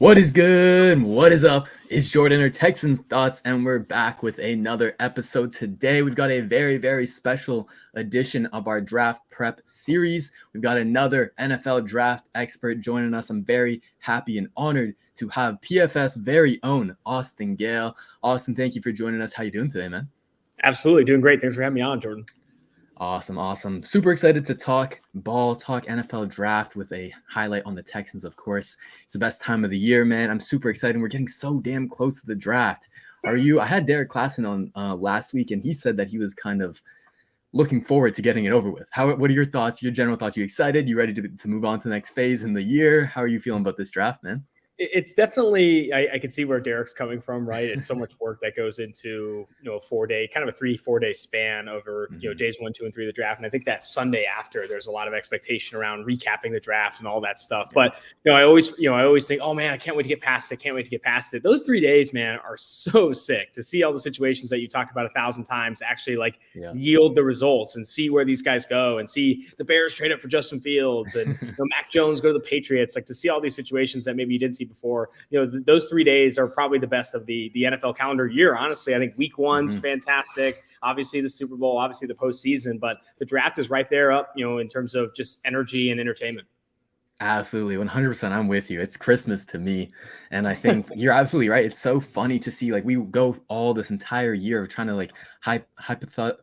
What is good? What is up? It's Jordan or Texans Thoughts, and we're back with another episode today. We've got a very, very special edition of our draft prep series. We've got another NFL draft expert joining us. I'm very happy and honored to have PFF's very own Austin Gayle. Austin, thank you for joining us. How you doing today, man? Absolutely. Doing great. Thanks for having me on, Jordan. Awesome. Super excited to talk ball, talk NFL draft with a highlight on the Texans, of course. It's the best time of the year, man. I'm super excited. We're getting so damn close to the draft. I had Derek Klassen on last week, and he said that he was kind of looking forward to getting it over with. What are your thoughts, your general thoughts? You excited? You ready to move on to the next phase in the year? How are you feeling about this draft, man? It's definitely, I can see where Derek's coming from, right? It's so much work that goes into, a 4 day, kind of a 3-4 day span over, days 1, 2, and 3 of the draft. And I think that Sunday after, there's a lot of expectation around recapping the draft and all that stuff. But, I always think, oh man, I can't wait to get past it. Those 3 days, man, are so sick to see all the situations that you talked about 1,000 times actually yield the results and see where these guys go and see the Bears trade up for Justin Fields and Mac Jones go to the Patriots, to see all these situations that maybe you didn't see before. Those 3 days are probably the best of the NFL calendar year. Honestly, I think week one's fantastic. Obviously the Super Bowl, obviously the postseason, but the draft is right there up, in terms of just energy and entertainment. Absolutely. 100%. I'm with you. It's Christmas to me. And I think you're absolutely right. It's so funny to see, we go all this entire year of trying to hypothesize.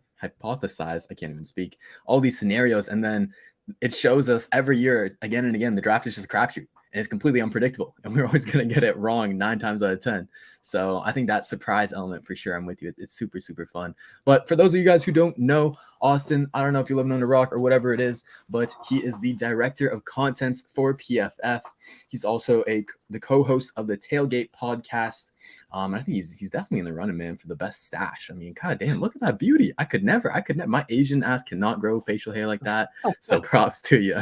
I can't even speak all these scenarios. And then it shows us every year again and again, the draft is just a crapshoot. And it's completely unpredictable. And we're always going to get it wrong 9 times out of 10. So I think that surprise element for sure, I'm with you. It's super, super fun. But for those of you guys who don't know Austin, I don't know if you're living on a rock or whatever it is, but he is the director of content for PFF. He's also the co-host of the Tailgate podcast. I think he's definitely in the running, man, for the best stash. I mean, god damn, look at that beauty. I could never. My Asian ass cannot grow facial hair like that. So props to you.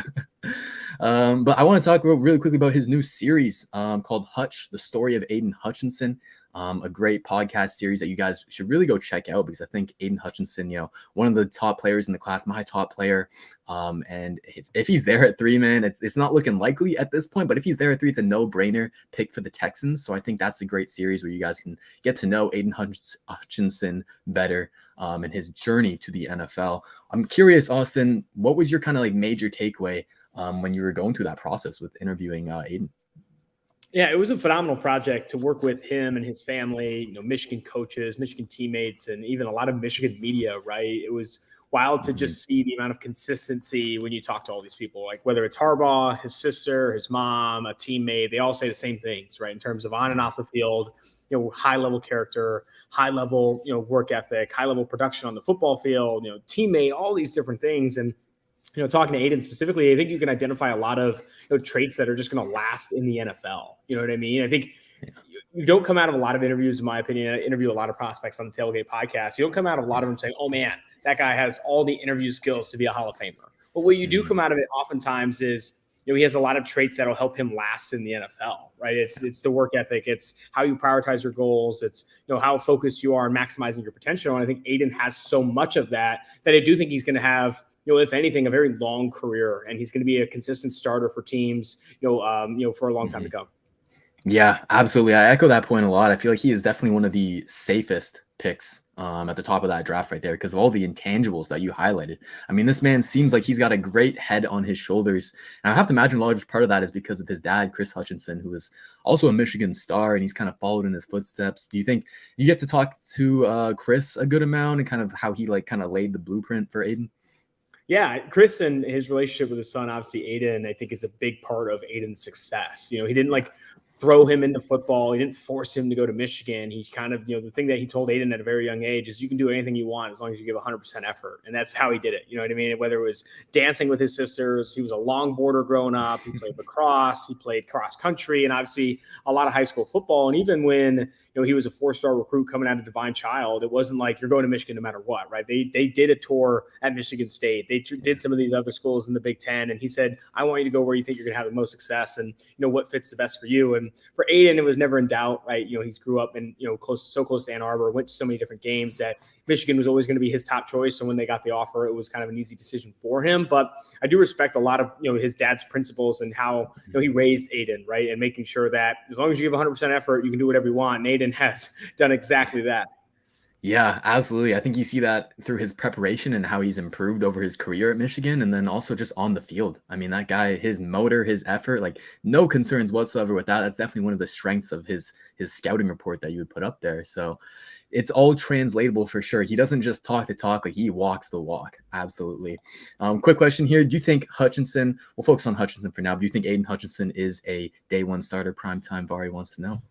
But I want to talk really quickly about his new series called Hutch, the story of Aiden Hutchinson. A great podcast series that you guys should really go check out, because I think Aiden Hutchinson, one of the top players in the class, my top player. And if he's there at 3, man, it's not looking likely at this point, but if he's there at 3, it's a no-brainer pick for the Texans. So I think that's a great series where you guys can get to know Aiden Hutchinson better and his journey to the NFL. I'm curious, Austin, what was your kind of major takeaway when you were going through that process with interviewing Aiden? Yeah, it was a phenomenal project to work with him and his family, Michigan coaches, Michigan teammates, and even a lot of Michigan media, right? It was wild to just see the amount of consistency when you talk to all these people, whether it's Harbaugh, his sister, his mom, a teammate, they all say the same things, right? In terms of on and off the field, high level character, high level, work ethic, high level production on the football field, teammate, all these different things. And talking to Aiden specifically, I think you can identify a lot of traits that are just going to last in the NFL. You know what I mean? I think you don't come out of a lot of interviews, in my opinion. I interview a lot of prospects on the Tailgate podcast. You don't come out of a lot of them saying, oh man, that guy has all the interview skills to be a Hall of Famer. But what you do come out of it oftentimes is, he has a lot of traits that'll help him last in the NFL, right? It's the work ethic. It's how you prioritize your goals. It's, how focused you are on maximizing your potential. And I think Aiden has so much of that I do think he's going to have, if anything, a very long career, and he's going to be a consistent starter for teams, for a long time to come. Yeah, absolutely. I echo that point a lot. I feel like he is definitely one of the safest picks at the top of that draft right there because of all the intangibles that you highlighted. I mean, this man seems like he's got a great head on his shoulders. And I have to imagine a large part of that is because of his dad, Chris Hutchinson, who is also a Michigan star, and he's kind of followed in his footsteps. Do you think you get to talk to Chris a good amount and kind of how he kind of laid the blueprint for Aiden? Yeah, Chris and his relationship with his son, obviously Aiden, I think is a big part of Aiden's success. He didn't throw him into football. He didn't force him to go to Michigan. He's kind of, the thing that he told Aiden at a very young age is you can do anything you want as long as you give 100% effort. And that's how he did it. You know what I mean? Whether it was dancing with his sisters, he was a longboarder growing up. He played lacrosse, he played cross country, and obviously a lot of high school football. And even when, he was a 4-star recruit coming out of Divine Child, it wasn't like you're going to Michigan no matter what, right? They did a tour at Michigan State. They did some of these other schools in the Big Ten. And he said, I want you to go where you think you're going to have the most success and, what fits the best for you. And And for Aiden, it was never in doubt, right? He's grew up in, so close to Ann Arbor, went to so many different games that Michigan was always going to be his top choice. So when they got the offer, it was kind of an easy decision for him. But I do respect a lot of, his dad's principles and how, he raised Aiden, right? And making sure that as long as you give 100% effort, you can do whatever you want. And Aiden has done exactly that. Yeah, absolutely. I think you see that through his preparation and how he's improved over his career at Michigan, and then also just on the field. I mean, that guy, his motor, his effort, like no concerns whatsoever with that. That's definitely one of the strengths of his scouting report that you would put up there. So it's all translatable for sure. He doesn't just talk the talk, like he walks the walk. Absolutely. Quick question here. Do you think Hutchinson, we'll focus on Hutchinson for now, but do you think Aiden Hutchinson is a day one starter? Primetime Vari wants to know.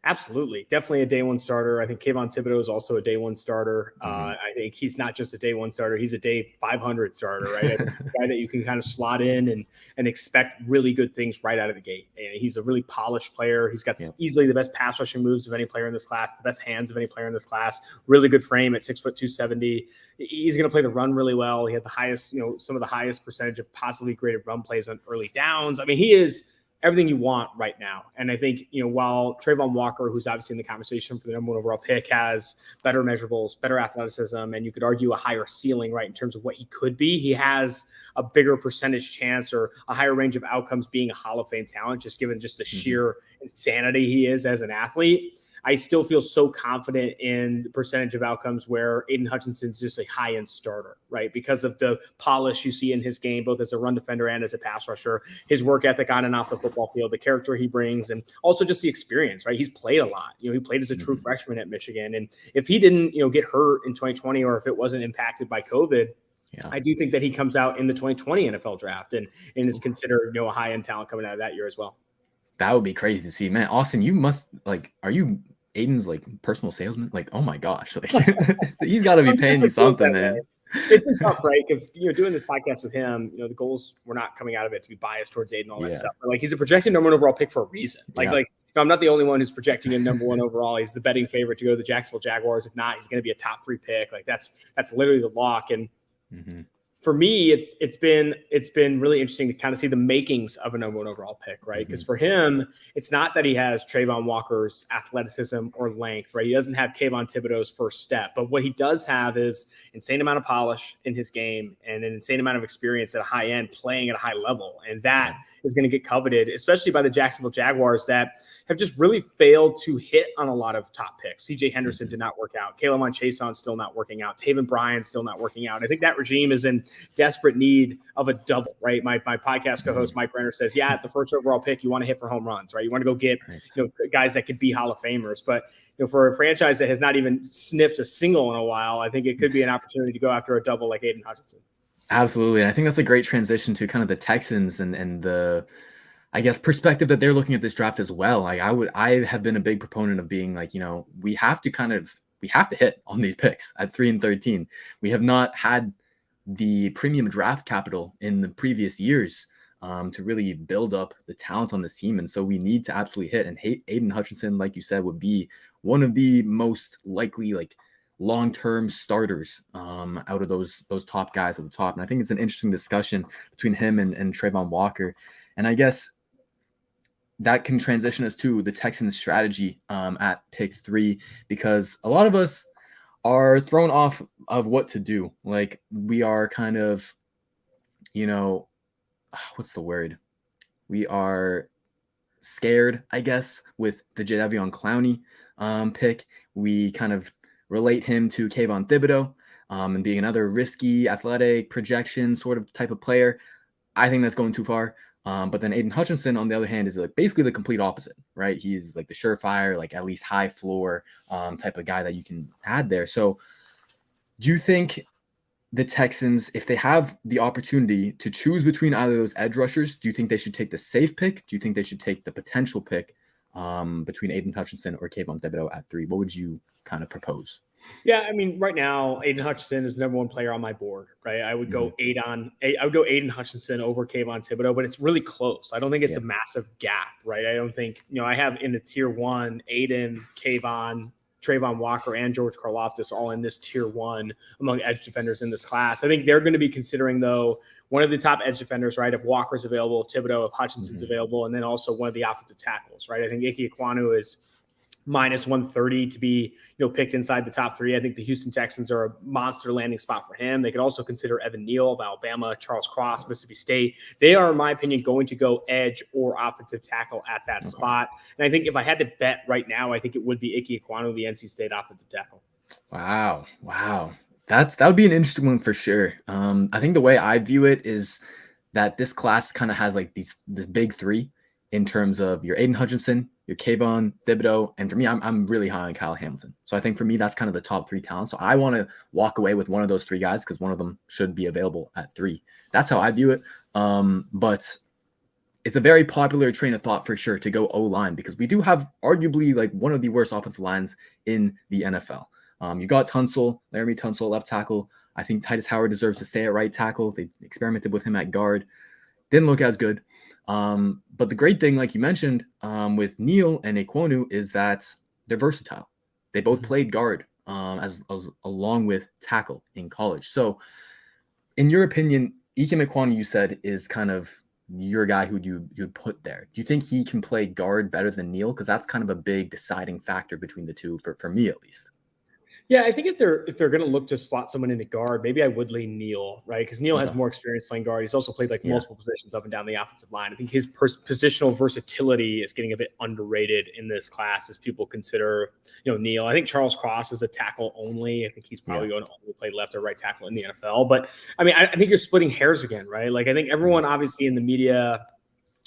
Absolutely. Definitely a day one starter. I think Kayvon Thibodeau is also a day one starter. I think he's not just a day one starter. He's a day 500 starter, right? A guy that you can kind of slot in and expect really good things right out of the gate. And he's a really polished player. He's got easily the best pass rushing moves of any player in this class, the best hands of any player in this class, really good frame at 6', 270. He's going to play the run really well. He had the highest, some of the highest percentage of possibly graded run plays on early downs. I mean, he is everything you want right now. And I think, while Treyvon Walker, who's obviously in the conversation for the number one overall pick, has better measurables, better athleticism, and you could argue a higher ceiling, right, in terms of what he could be, he has a bigger percentage chance or a higher range of outcomes being a Hall of Fame talent, just given just the sheer insanity he is as an athlete. I still feel so confident in the percentage of outcomes where Aiden Hutchinson's just a high-end starter, right? Because of the polish you see in his game, both as a run defender and as a pass rusher, his work ethic on and off the football field, the character he brings, and also just the experience, right? He's played a lot. He played as a true freshman at Michigan. And if he didn't, get hurt in 2020 or if it wasn't impacted by COVID, I do think that he comes out in the 2020 NFL draft and is considered, a high-end talent coming out of that year as well. That would be crazy to see, man. Austin, you must are you Aiden's personal salesman? Oh my gosh, he's got to be paying you something, man. It's been tough, right? Because doing this podcast with him, the goals were not coming out of it to be biased towards Aiden and all that stuff. But he's a projected number one overall pick for a reason. I'm not the only one who's projecting him number one overall. He's the betting favorite to go to the Jacksonville Jaguars. If not, he's going to be a top 3 pick. That's literally the lock. And for me, it's been really interesting to kind of see the makings of a number one overall pick, right? Because for him, it's not that he has Treyvon Walker's athleticism or length, right? He doesn't have Kayvon Thibodeau's first step, but what he does have is insane amount of polish in his game and an insane amount of experience at a high end, playing at a high level, and that is going to get coveted, especially by the Jacksonville Jaguars that have just really failed to hit on a lot of top picks. CJ Henderson did not work out. K'Lavon Chaisson still not working out. Taven Bryan still not working out. I think that regime is in desperate need of a double, right? My podcast co-host, Mike Brenner, says, at the first overall pick, you want to hit for home runs, right? You want to go get guys that could be Hall of Famers. But for a franchise that has not even sniffed a single in a while, I think it could be an opportunity to go after a double like Aiden Hutchinson. Absolutely. And I think that's a great transition to kind of the Texans and the, I guess, perspective that they're looking at this draft as well. I have been a big proponent of being we have to hit on these picks at 3 and 13. We have not had the premium draft capital in the previous years to really build up the talent on this team. And so we need to absolutely hit. And Aiden Hutchinson, like you said, would be one of the most likely long-term starters out of those top guys at the top. And I think it's an interesting discussion between him and Treyvon Walker. And I guess that can transition us to the Texans strategy at pick 3, because a lot of us are thrown off of what to do. We are kind of, what's the word? We are scared, I guess, with the Jadeveon Clowney pick. We kind of relate him to Kayvon Thibodeau and being another risky, athletic, projection sort of type of player. I think that's going too far. But then Aiden Hutchinson, on the other hand, is basically the complete opposite, right? He's the surefire, at least high floor type of guy that you can add there. So do you think the Texans, if they have the opportunity to choose between either of those edge rushers, do you think they should take the safe pick? Do you think they should take the potential pick between Aiden Hutchinson or Kayvon Thibodeau at 3? What would you kind of propose? Yeah, I mean, right now, Aiden Hutchinson is the number one player on my board, right? I would go Aiden Hutchinson over Kayvon Thibodeau, but it's really close. I don't think it's a massive gap, right? I don't think, I have in the tier 1, Aiden, Kayvon, Treyvon Walker, and George Karlaftis all in this tier 1 among edge defenders in this class. I think they're going to be considering, though, one of the top edge defenders, right? If Walker's available, Thibodeau, if Hutchinson's available, and then also one of the offensive tackles, right? I think Ike Ekwonu is minus 130 to be, picked inside the top 3. I think the Houston Texans are a monster landing spot for him. They could also consider Evan Neal of Alabama, Charles Cross, Mississippi State. They are, in my opinion, going to go edge or offensive tackle at that spot. And I think if I had to bet right now, I think it would be Ike Ekwonu, the NC State offensive tackle. Wow. That would be an interesting one for sure. I think the way I view it is that this class kind of has like this big 3 in terms of your Aiden Hutchinson, your Kayvon Thibodeau, and for me, I'm really high on Kyle Hamilton. So I think for me, that's kind of the top 3 talents. So I want to walk away with one of those 3 guys because one of them should be available at 3. That's how I view it. But it's a very popular train of thought for sure to go O-line because we do have arguably like one of the worst offensive lines in the NFL. You got Tunsil, Laramie Tunsil, left tackle. I think Titus Howard deserves to stay at right tackle. They experimented with him at guard. Didn't look as good. But the great thing, like you mentioned, with Neal and Ekwonu is that they're versatile. They both played guard as along with tackle in college. So in your opinion, Ike Ekwonu, you said, is kind of your guy who you'd put there. Do you think he can play guard better than Neal? Because that's kind of a big deciding factor between the two, for me at least. Yeah, I think if they're going to look to slot someone into guard, maybe I would lean Neal, right? Because Neal has more experience playing guard. He's also played multiple positions up and down the offensive line. I think his positional versatility is getting a bit underrated in this class as people consider, Neal. I think Charles Cross is a tackle only. I think he's probably going to only play left or right tackle in the NFL. But I mean, I think you're splitting hairs again, right? Like I think everyone obviously in the media,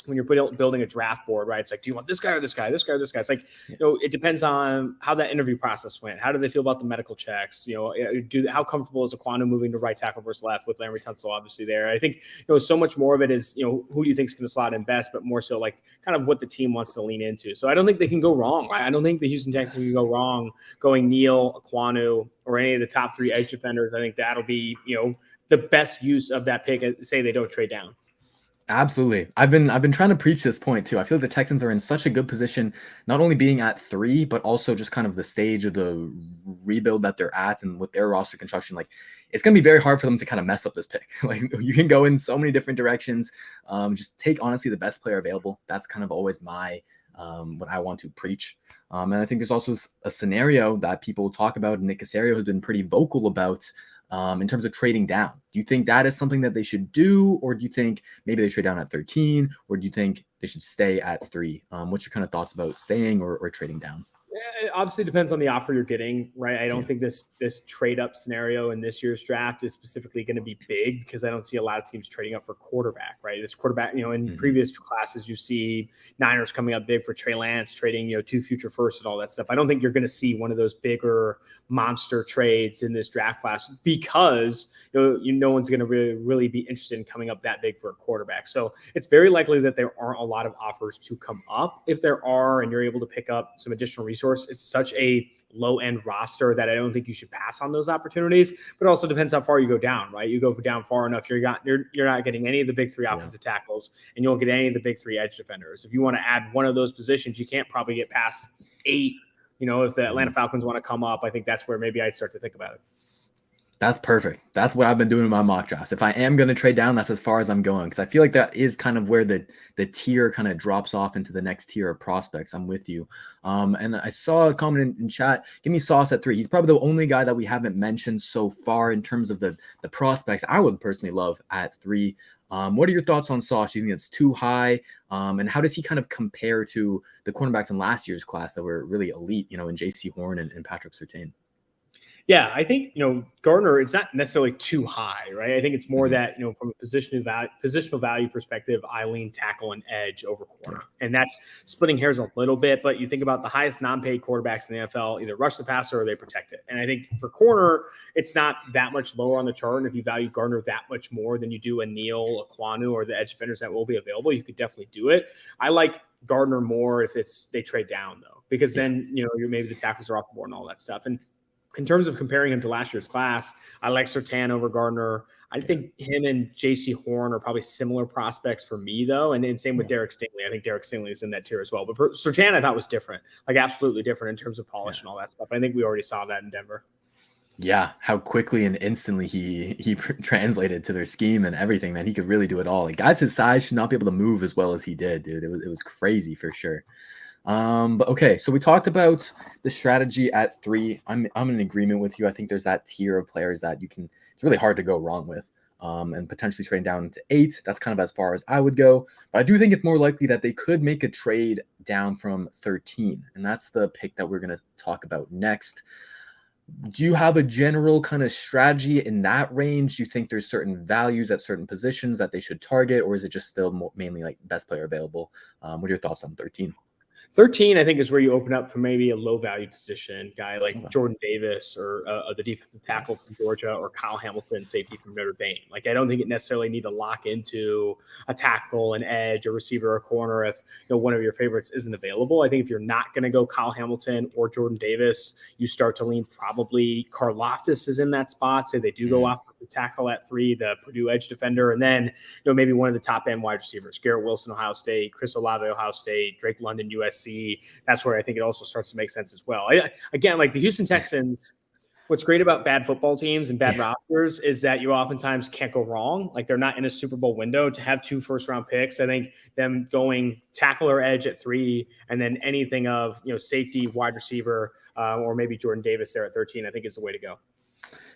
when you're building a draft board, right? It's like, do you want this guy or this guy, this guy or this guy? It's like, it depends on how that interview process went. How do they feel about the medical checks? How comfortable is Ekwonu moving to right tackle versus left with Laramie Tunsil obviously there? I think, so much more of it is, who do you think is going to slot in best, but more so like kind of what the team wants to lean into. So I don't think they can go wrong. I don't think the Houston Texans can go wrong going Neal, Ekwonu, or any of the top 3 edge defenders. I think that'll be, the best use of that pick. Say they don't trade down. Absolutely. I've been trying to preach this point too. I feel like the Texans are in such a good position, not only being at 3, but also just kind of the stage of the rebuild that they're at and with their roster construction. Like it's going to be very hard for them to kind of mess up this pick. Like you can go in so many different directions. Just take honestly the best player available. That's kind of always my what I want to preach. And I think there's also a scenario that people talk about, and Nick Caserio has been pretty vocal about, in terms of trading down. Do you think that is something that they should do, or do you think maybe they trade down at 13, or do you think they should stay at 3? What's your kind of thoughts about staying or trading down? It obviously depends on the offer you're getting, right? I don't think this trade up scenario in this year's draft is specifically going to be big because I don't see a lot of teams trading up for quarterback, right? This quarterback, in previous classes, you see Niners coming up big for Trey Lance, trading, 2 future firsts and all that stuff. I don't think you're going to see one of those bigger monster trades in this draft class because no one's going to really be interested in coming up that big for a quarterback. So it's very likely that there aren't a lot of offers to come up. If there are, and you're able to pick up some additional resource, it's such a low-end roster that I don't think you should pass on those opportunities. But it also depends how far you go down, right? You go down far enough, you're not getting any of the big 3 offensive tackles, and you won't get any of the big 3 edge defenders. If you want to add one of those positions, you can't probably get past 8. If the Atlanta Falcons want to come up, I think that's where maybe I'd start to think about it. That's perfect. That's what I've been doing in my mock drafts. If I am going to trade down, that's as far as I'm going, because I feel like that is kind of where the tier kind of drops off into the next tier of prospects. I'm with you. And I saw a comment in chat. Give me Sauce at 3. He's probably the only guy that we haven't mentioned so far in terms of the prospects I would personally love at 3. What are your thoughts on Sauce? Do you think it's too high? And how does he kind of compare to the cornerbacks in last year's class that were really elite, in J.C. Horn and Patrick Surtain? Yeah, I think, Gardner, it's not necessarily too high, right? I think it's more that, from a positional value perspective, I lean tackle and edge over corner. And that's splitting hairs a little bit, but you think about the highest non-paid quarterbacks in the NFL, either rush the passer or they protect it. And I think for corner, it's not that much lower on the chart. And if you value Gardner that much more than you do a Neal, a Ekwonu, or the edge defenders that will be available, you could definitely do it. I like Gardner more if they trade down, though, because then, you're maybe the tackles are off the board and all that stuff. And in terms of comparing him to last year's class, I like Surtain over Gardner. I think him and J.C. Horn are probably similar prospects for me, though. And same with Derek Stingley. I think Derek Stingley is in that tier as well. But Surtain, I thought was different, like absolutely different in terms of polish and all that stuff. I think we already saw that in Denver. Yeah, how quickly and instantly he translated to their scheme and everything, man. He could really do it all. Like guys his size should not be able to move as well as he did, dude. It was crazy for sure. But okay, so we talked about the strategy at 3. I'm in agreement with you. I think there's that tier of players that you can. It's really hard to go wrong with. And potentially trading down to 8. That's kind of as far as I would go. But I do think it's more likely that they could make a trade down from 13, and that's the pick that we're going to talk about next. Do you have a general kind of strategy in that range? Do you think there's certain values at certain positions that they should target, or is it just still mainly like best player available? What are your thoughts on 13? 13, I think, is where you open up for maybe a low value position guy like Okay. Jordan Davis or the defensive tackle from Georgia, or Kyle Hamilton, safety from Notre Dame. Like, I don't think it necessarily need to lock into a tackle, an edge, a receiver, or a corner if one of your favorites isn't available. I think if you're not going to go Kyle Hamilton or Jordan Davis, you start to lean probably Karlaftis is in that spot. Say they do go off the tackle at 3, the Purdue edge defender, and then maybe one of the top end wide receivers, Garrett Wilson, Ohio State, Chris Olave, Ohio State, Drake London, USC. That's where I think it also starts to make sense as well. Again, like the Houston Texans, what's great about bad football teams and bad rosters is that you oftentimes can't go wrong. Like they're not in a Super Bowl window to have 2 first-round picks. I think them going tackle or edge at 3, and then anything of safety, wide receiver, or maybe Jordan Davis there at 13, I think is the way to go.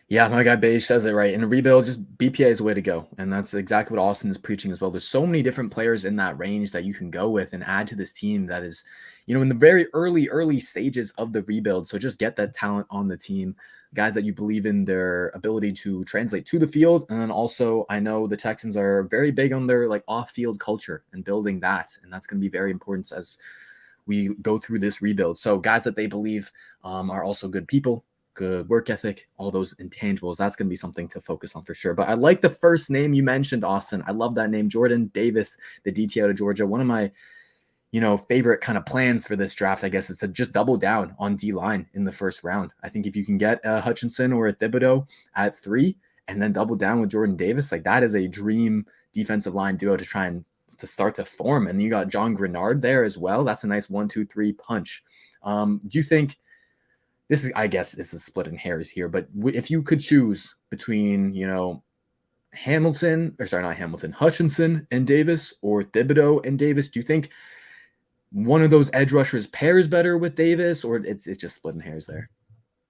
Yeah, my guy Beige says it right. In a rebuild, just BPA is the way to go. And that's exactly what Austin is preaching as well. There's so many different players in that range that you can go with and add to this team that is, in the very early stages of the rebuild. So just get that talent on the team, guys that you believe in their ability to translate to the field. And then also, I know the Texans are very big on their like off-field culture and building that. And that's going to be very important as we go through this rebuild. So guys that they believe are also good people, good work ethic, all those intangibles. That's going to be something to focus on for sure. But I like the first name you mentioned, Austin. I love that name, Jordan Davis, the DT out of Georgia. One of my, favorite kind of plans for this draft, I guess, is to just double down on D-line in the first round. I think if you can get a Hutchinson or a Thibodeau at 3 and then double down with Jordan Davis, like that is a dream defensive line duo to start to form. And you got John Grenard there as well. That's a nice 1-2-3 punch. Do you think this is, I guess, this is splitting hairs here, but if you could choose between, Hutchinson and Davis, or Thibodeau and Davis, do you think one of those edge rushers pairs better with Davis, or it's just splitting hairs there?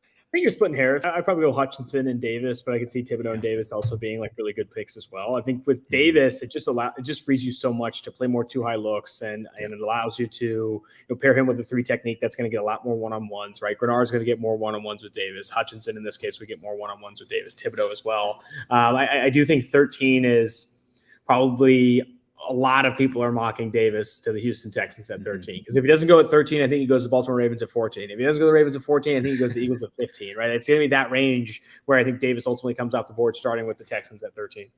I think you're splitting hairs. I'd probably go Hutchinson and Davis, but I could see Thibodeau and Davis also being like really good picks as well. I think with Davis, it just frees you so much to play more 2 high looks, and it allows you to pair him with a 3 technique that's going to get a lot more one-on-ones, right? Grenard's going to get more one-on-ones with Davis. Hutchinson, in this case, would get more one-on-ones with Davis. Thibodeau as well. I do think 13 is probably a lot of people are mocking Davis to the Houston Texans at 13. Because if he doesn't go at 13, I think he goes to the Baltimore Ravens at 14. If he doesn't go to the Ravens at 14, I think he goes to the Eagles at 15, right? It's going to be that range where I think Davis ultimately comes off the board, starting with the Texans at 13.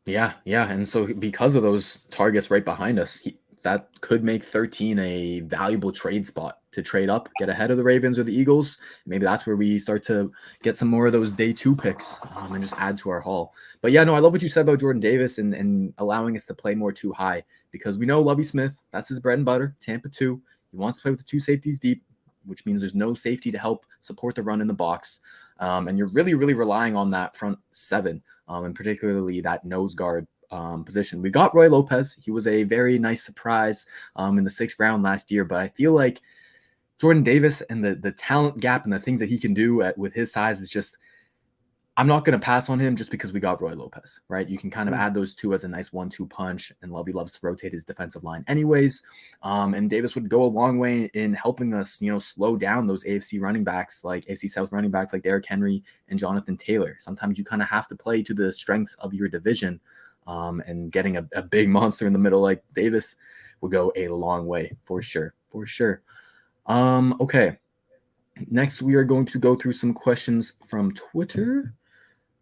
Yeah. And so because of those targets right behind us, that could make 13 a valuable trade spot to trade up, get ahead of the Ravens or the Eagles. Maybe that's where we start to get some more of those day 2 picks and just add to our haul. But yeah, no, I love what you said about Jordan Davis and allowing us to play more 2 high, because we know Lovie Smith, that's his bread and butter, Tampa 2. He wants to play with the 2 safeties deep, which means there's no safety to help support the run in the box. And you're really, really relying on that front 7, and particularly that nose guard position. We got Roy Lopez. He was a very nice surprise in the 6th round last year, but I feel like Jordan Davis and the talent gap and the things that he can do with his size is just, I'm not going to pass on him just because we got Roy Lopez, right? You can kind of add those 2 as a nice 1-2 punch, and Lovie loves to rotate his defensive line anyways. And Davis would go a long way in helping us, slow down those AFC running backs, like AFC South running backs like Derrick Henry and Jonathan Taylor. Sometimes you kind of have to play to the strengths of your division, and getting a big monster in the middle like Davis will go a long way for sure. Okay. Next, we are going to go through some questions from Twitter.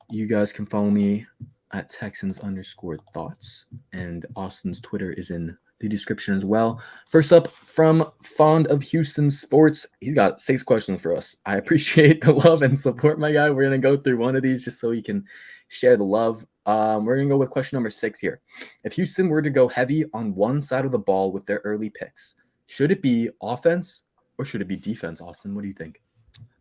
You guys can follow me at Texans_thoughts, and Austin's Twitter is in the description as well. First up, from Fond of Houston Sports, he's got 6 questions for us. I appreciate the love and support, my guy. We're going to go through one of these just so he can share the love. We're going to go with question number 6 here. If Houston were to go heavy on one side of the ball with their early picks, should it be offense or should it be defense, Austin? What do you think?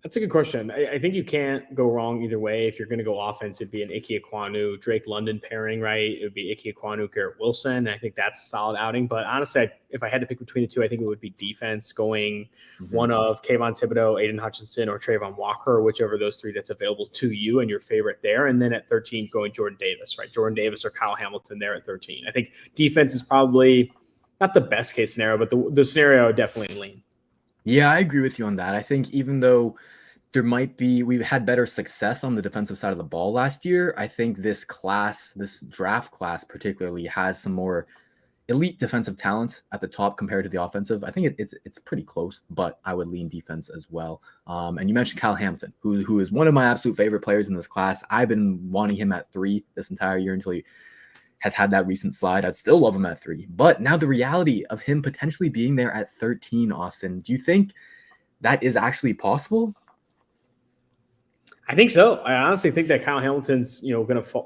That's a good question. I think you can't go wrong either way. If you're going to go offense, it'd be an Ike Ekwonu, Drake London pairing, right? It would be Ike Ekwonu, Garrett Wilson. I think that's a solid outing. But honestly, if I had to pick between the two, I think it would be defense going one of Kayvon Thibodeau, Aiden Hutchinson, or Treyvon Walker, whichever of those three that's available to you and your favorite there. And then at 13, going Jordan Davis, right? Jordan Davis or Kyle Hamilton there at 13. I think defense is probably not the best case scenario, but the scenario I would definitely lean. Yeah, I agree with you on that. I think even though we've had better success on the defensive side of the ball last year, I think this draft class particularly has some more elite defensive talent at the top compared to the offensive. I think it's pretty close, but I would lean defense as well. And you mentioned Kyle Hamilton, who is one of my absolute favorite players in this class. I've been wanting him at 3 this entire year until he has had that recent slide. I'd still love him at 3. But now the reality of him potentially being there at 13, Austin, do you think that is actually possible? I think so. I honestly think that Kyle Hamilton's,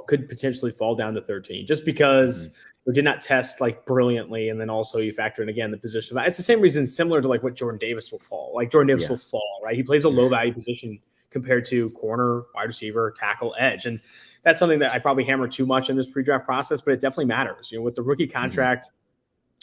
could potentially fall down to 13 just because we did not test like brilliantly. And then also you factor in again the position. It's the same reason, similar to like what Jordan Davis will fall. Like Jordan Davis will fall, right? He plays a low value position compared to corner, wide receiver, tackle, edge. And that's something that I probably hammer too much in this pre-draft process, but it definitely matters. With the rookie contract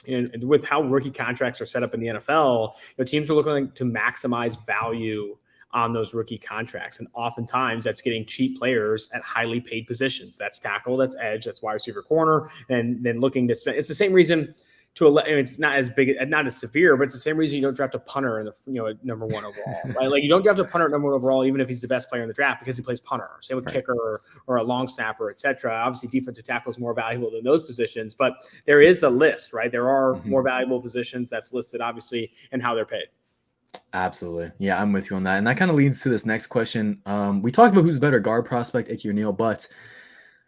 and with how rookie contracts are set up in the NFL, teams are looking to maximize value on those rookie contracts. And oftentimes that's getting cheap players at highly paid positions. That's tackle, that's edge, that's wide receiver, corner, and then looking to spend. It's the same reason it's not as big, not as severe, but it's the same reason you don't draft a punter in the number 1 overall, right? Like you don't draft a punter at number 1 overall, even if he's the best player in the draft, because he plays punter. Same with kicker or a long snapper, etc. Obviously, defensive tackle is more valuable than those positions, but there is a list, right? There are more valuable positions that's listed, obviously, and how they're paid. Absolutely. Yeah, I'm with you on that. And that kind of leads to this next question. We talked about who's better, guard prospect, Ike or Neal, but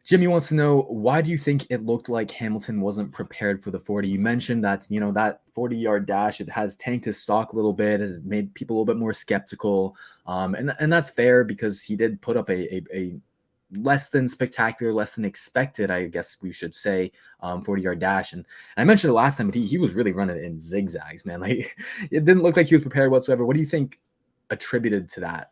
Jimmy wants to know, why do you think it looked like Hamilton wasn't prepared for the 40? You mentioned that, that 40-yard dash, it has tanked his stock a little bit, has made people a little bit more skeptical. And that's fair because he did put up a less than spectacular, less than expected, I guess we should say, 40-yard dash. And I mentioned it last time, but he was really running in zigzags, man. Like it didn't look like he was prepared whatsoever. What do you think attributed to that?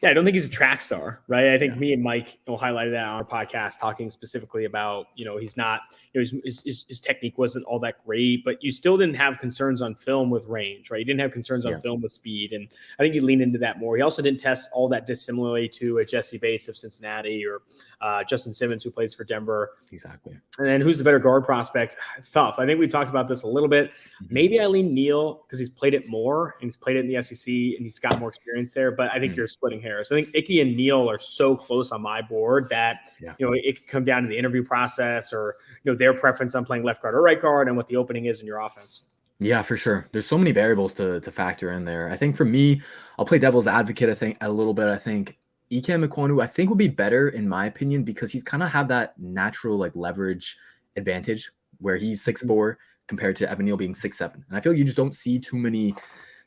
Yeah, I don't think he's a track star, right? I think me and Mike highlighted that on our podcast, talking specifically about, he's not, his technique wasn't all that great, but you still didn't have concerns on film with range, right? You didn't have concerns on film with speed. And I think you lean into that more. He also didn't test all that dissimilarly to a Jesse Bates of Cincinnati or Justin Simmons, who plays for Denver. Exactly. And then who's the better guard prospect? It's tough. I think we talked about this a little bit. Maybe I lean Neal because he's played it more and he's played it in the SEC and he's got more experience there. But I think you're splitting hairs. I think Ike and Neal are so close on my board that it could come down to the interview process or their preference on playing left guard or right guard and what the opening is in your offense. Yeah, for sure. There's so many variables to factor in there. I think for me, I'll play devil's advocate. I think a little bit. I think Ike Ekwonu, I think, would be better in my opinion because he's kind of have that natural like leverage advantage where he's 6'4" compared to Evan Neal being 6'7". And I feel like you just don't see too many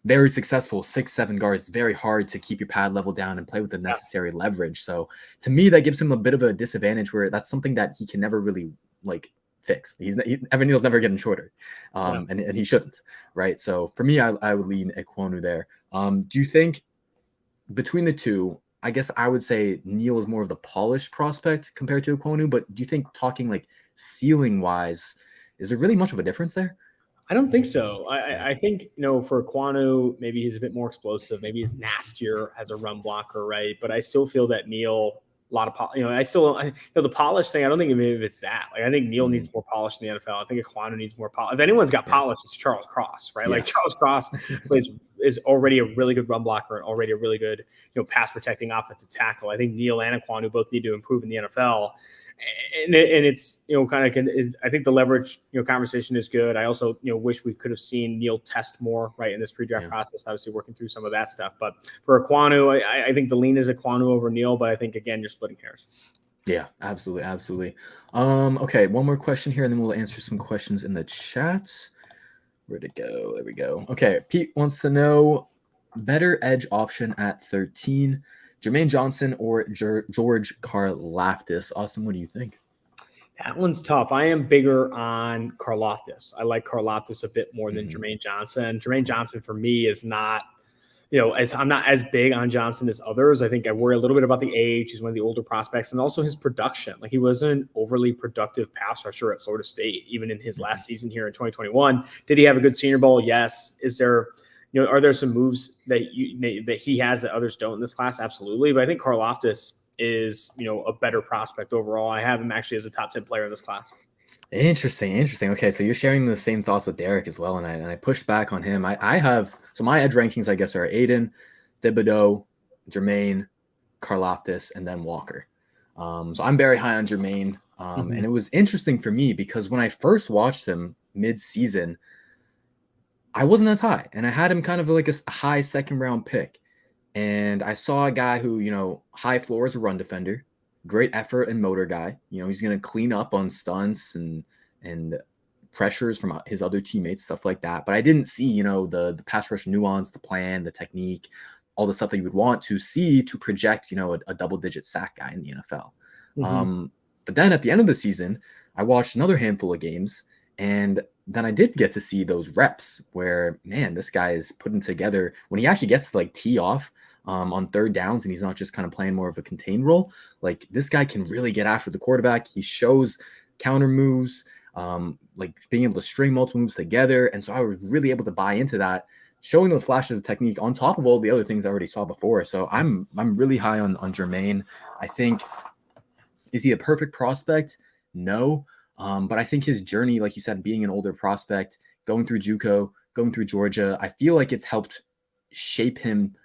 very successful 6'7" guards. It's very hard to keep your pad level down and play with the necessary leverage. So to me, that gives him a bit of a disadvantage where that's something that he can never really like fix. Evan Neal's never getting shorter, and he shouldn't, right? So for me, I would lean Ekwonu there. Do you think between the two? I guess I would say Neal is more of the polished prospect compared to Ekwonu, but do you think talking like ceiling wise, is there really much of a difference there? I don't think so. I think, for Ekwonu, maybe he's a bit more explosive. Maybe he's nastier as a run blocker, right? But I still feel that Neal, a lot of, the polish thing, I don't think maybe it's that. Like, I think Neal needs more polish in the NFL. I think Ekwonu needs more polish. If anyone's got polish, it's Charles Cross, right? Like Charles Cross is already a really good run blocker and already a really good, pass protecting offensive tackle. I think Neal and Ekwonu both need to improve in the NFL. And it's, I think the leverage, conversation is good. I also, wish we could have seen Neal test more, right, in this pre-draft process, obviously working through some of that stuff. But for Ekwonu, I think the lean is Ekwonu over Neal, but I think, again, you're splitting hairs. Yeah, absolutely. Absolutely. Okay. One more question here, and then we'll answer some questions in the chats. Where'd it go? There we go. Okay. Pete wants to know better edge option at 13. Jermaine Johnson or George Karlaftis. Austin, what do you think? That one's tough. I am bigger on Karlaftis. I like Karlaftis a bit more than Jermaine Johnson. Jermaine Johnson for me is not as I'm not as big on Johnson as others. I think I worry a little bit about the age. He's one of the older prospects, and also his production. Like, he wasn't an overly productive pass rusher at Florida State, even in his last season here in 2021. Did he have a good Senior Bowl? Yes. Is there, are there some moves that he has that others don't in this class? Absolutely. But I think Karlaftis is, a better prospect overall. I have him actually as a top 10 player in this class. Interesting. Okay, so you're sharing the same thoughts with Derek as well, and I pushed back on him. I have, so my edge rankings, I guess, are Aiden, Thibodeau, Jermaine, Karlaftis, and then Walker. So I'm very high on Jermaine, and it was interesting for me because when I first watched him mid-season, I wasn't as high, and I had him kind of like a high second-round pick, and I saw a guy who, high floor as a run defender, great effort and motor guy. He's going to clean up on stunts and pressures from his other teammates, stuff like that. But I didn't see, the pass rush nuance, the plan, the technique, all the stuff that you would want to see to project, a double-digit sack guy in the NFL. But then at the end of the season, I watched another handful of games, and then I did get to see those reps where, man, this guy is putting together when he actually gets to like tee off on third downs, and he's not just kind of playing more of a contained role. Like, this guy can really get after the quarterback. He shows counter moves, like being able to string multiple moves together. And so I was really able to buy into that, showing those flashes of technique on top of all the other things I already saw before. So I'm really high on Jermaine. I think, is he a perfect prospect? No. But I think his journey, like you said, being an older prospect, going through JUCO, going through Georgia, I feel like it's helped shape him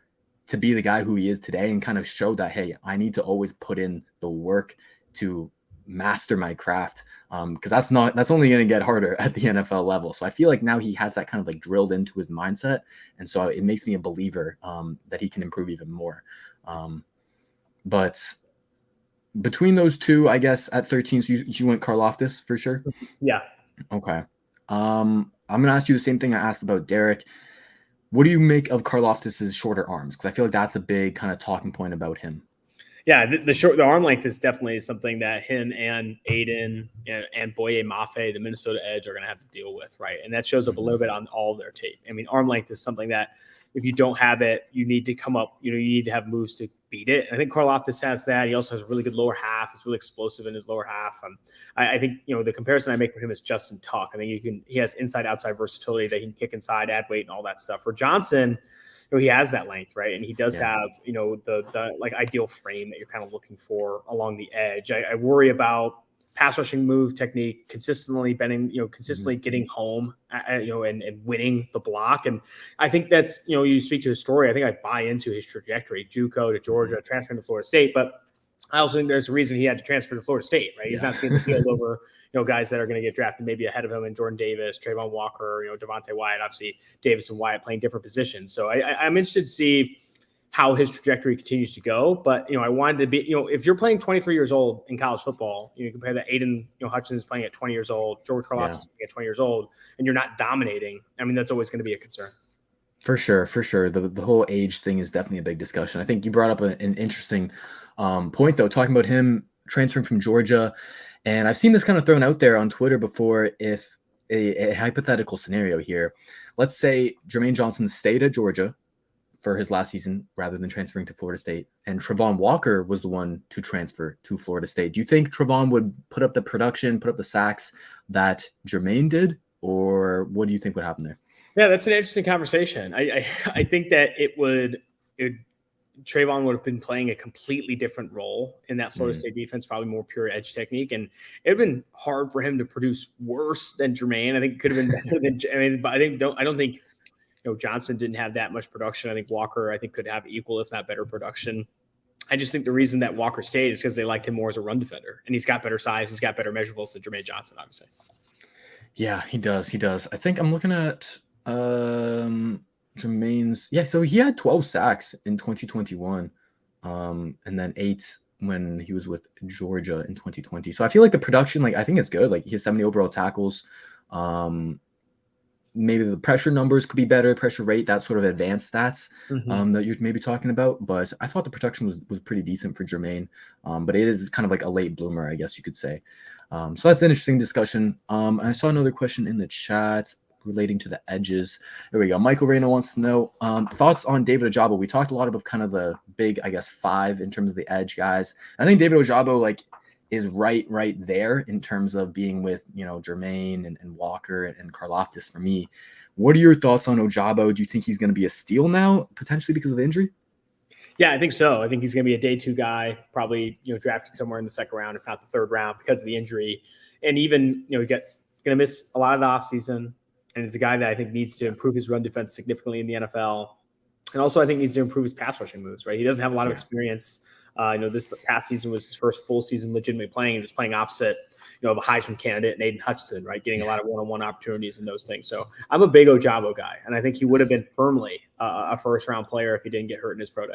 to be the guy who he is today, and kind of show that, hey, I need to always put in the work to master my craft, because that's only going to get harder at the NFL level. So I feel like now he has that kind of like drilled into his mindset, and so it makes me a believer that he can improve even more. But between those two, I guess at 13, so you went Karlaftis for sure? Yeah. Okay. I'm going to ask you the same thing I asked about Derek. What do you make of Karlaftis' shorter arms? Because I feel like that's a big kind of talking point about him. Yeah, the arm length is definitely something that him and Aiden and Boye Mafe, the Minnesota edge, are going to have to deal with, right? And that shows up a little bit on all their tape. I mean, arm length is something that if you don't have it, you need to come up, you need to have moves to beat it. And I think Karlaftis has that. He also has a really good lower half. He's really explosive in his lower half. I think, the comparison I make for him is Justin Tuck. I think he has inside-outside versatility that he can kick inside, add weight, and all that stuff. For Johnson, he has that length, right? And he does have, the like ideal frame that you're kind of looking for along the edge. I worry about pass rushing move technique, consistently bending, consistently getting home, and winning the block. And I think that's, you speak to his story. I think I buy into his trajectory, JUCO to Georgia, transferring to Florida State. But I also think there's a reason he had to transfer to Florida State, right? He's not seeing the field over, guys that are going to get drafted maybe ahead of him, and Jordan Davis, Treyvon Walker, Devontae Wyatt. Obviously, Davis and Wyatt playing different positions. So I'm interested to see how his trajectory continues to go. But, I wanted to be, if you're playing 23 years old in college football, you compare that Aiden, Hutchinson is playing at 20 years old, George Karlaftis is playing at 20 years old, and you're not dominating. I mean, that's always going to be a concern. For sure. The whole age thing is definitely a big discussion. I think you brought up an interesting point, though, talking about him transferring from Georgia. And I've seen this kind of thrown out there on Twitter before. If a hypothetical scenario here, let's say Jermaine Johnson stayed at Georgia for his last season rather than transferring to Florida State, and Treyvon Walker was the one to transfer to Florida State. Do you think Treyvon would put up the production, put up the sacks that Jermaine did, or what do you think would happen there? Yeah, that's an interesting conversation. I think that Treyvon would have been playing a completely different role in that Florida State defense, probably more pure edge technique. And it would have been hard for him to produce worse than Jermaine. I think it could have been better than, but I don't think, Johnson didn't have that much production. I think Walker, could have equal, if not better production. I just think the reason that Walker stayed is because they liked him more as a run defender, and he's got better size. He's got better measurables than Jermaine Johnson, obviously. Yeah, he does. I think I'm looking at Jermaine's. Yeah, so he had 12 sacks in 2021, and then 8 when he was with Georgia in 2020. So I feel like the production, I think it's good. He has 70 overall tackles. Maybe the pressure numbers could be better, pressure rate, that sort of advanced stats that you're maybe talking about. But I thought the production was pretty decent for Jermaine. But it is kind of like a late bloomer, I guess you could say. So that's an interesting discussion. I saw another question in the chat. relating to the edges. There we go. Michael Reyna wants to know thoughts on David Ojabo. We talked a lot about kind of the big, I guess, 5 in terms of the edge guys. I think David Ojabo like is right there in terms of being with, you know, Jermaine and Walker and Karlaftis for me. What are your thoughts on Ojabo? Do you think he's going to be a steal now, potentially because of the injury? Yeah, I think so. I think he's going to be a day 2 guy, probably, you know, drafted somewhere in the 2nd round, if not the 3rd round, because of the injury. And even, you know, going to miss a lot of the offseason. And it's a guy that I think needs to improve his run defense significantly in the NFL. And also I think needs to improve his pass rushing moves, right? He doesn't have a lot of experience. You know, this past season was his first full season legitimately playing, and just playing opposite, you know, of a Heisman candidate, Nathan Hutchinson, right? Getting a lot of one-on-one opportunities and those things. So I'm a big Ojabo guy, and I think he would have been firmly a 1st-round player if he didn't get hurt in his pro day.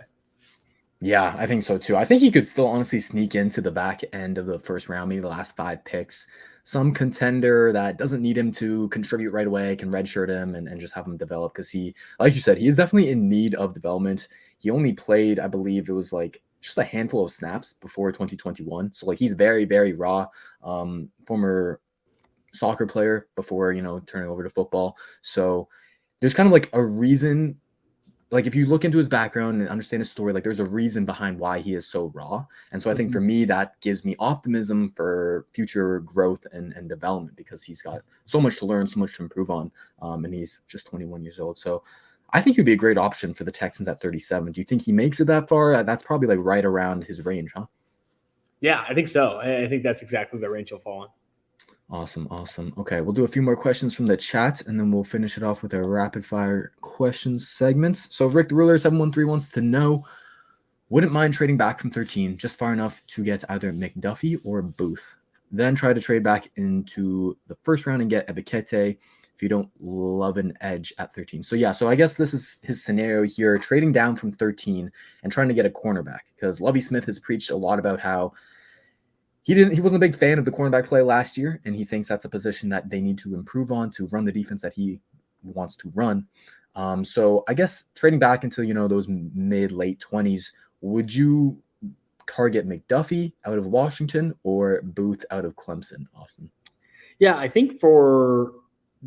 Yeah, I think so too. I think he could still honestly sneak into the back end of the 1st round, maybe the last 5 picks. Some contender that doesn't need him to contribute right away, can redshirt him and just have him develop, because he, like you said, he is definitely in need of development. He only played, I believe it was like just a handful of snaps before 2021. So like he's very, very raw, former soccer player before, you know, turning over to football. So there's kind of like a reason, like if you look into his background and understand his story, like there's a reason behind why he is so raw. And so I think for me, that gives me optimism for future growth and development, because he's got so much to learn, so much to improve on. And he's just 21 years old. So I think he'd be a great option for the Texans at 37. Do you think he makes it that far? That's probably like right around his range, huh? Yeah, I think so. I think that's exactly the range he'll fall in. Awesome. Okay, we'll do a few more questions from the chat, and then we'll finish it off with our rapid fire questions segments. So Rick the Ruler 713 wants to know, wouldn't mind trading back from 13 just far enough to get either McDuffie or Booth, then try to trade back into the 1st round and get Ebikete if you don't love an edge at 13. So yeah, so I guess this is his scenario here, trading down from 13 and trying to get a cornerback, because Lovie Smith has preached a lot about how he wasn't a big fan of the cornerback play last year, and he thinks that's a position that they need to improve on to run the defense that he wants to run. So I guess trading back into, you know, those mid-late 20s, would you target McDuffie out of Washington or Booth out of Clemson, Austin? Yeah, I think for,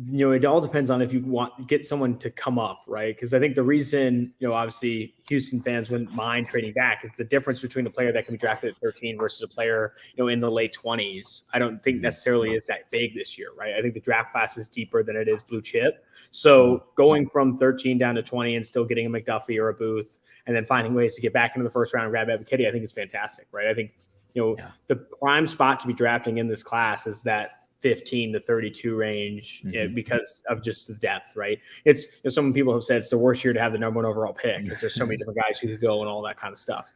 you know, it all depends on if you want get someone to come up, right? Because I think the reason, you know, obviously Houston fans wouldn't mind trading back is the difference between a player that can be drafted at 13 versus a player, you know, in the late 20s. I don't think necessarily is that big this year, right? I think the draft class is deeper than it is blue chip. So going from 13 down to 20 and still getting a McDuffie or a Booth, and then finding ways to get back into the 1st round and grab Ebikete, I think is fantastic, right? I think, you know, the prime spot to be drafting in this class is that 15 to 32 range, because of just the depth, right? It's, you know, some people have said it's the worst year to have the number 1 overall pick because there's so many different guys who could go and all that kind of stuff.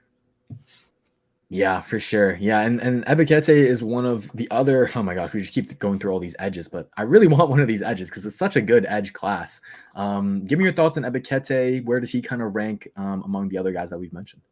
Yeah, for sure. Yeah, and Ebikete is one of the other, oh my gosh, we just keep going through all these edges, but I really want one of these edges because it's such a good edge class. Give me your thoughts on Ebikete. Where does he kind of rank among the other guys that we've mentioned?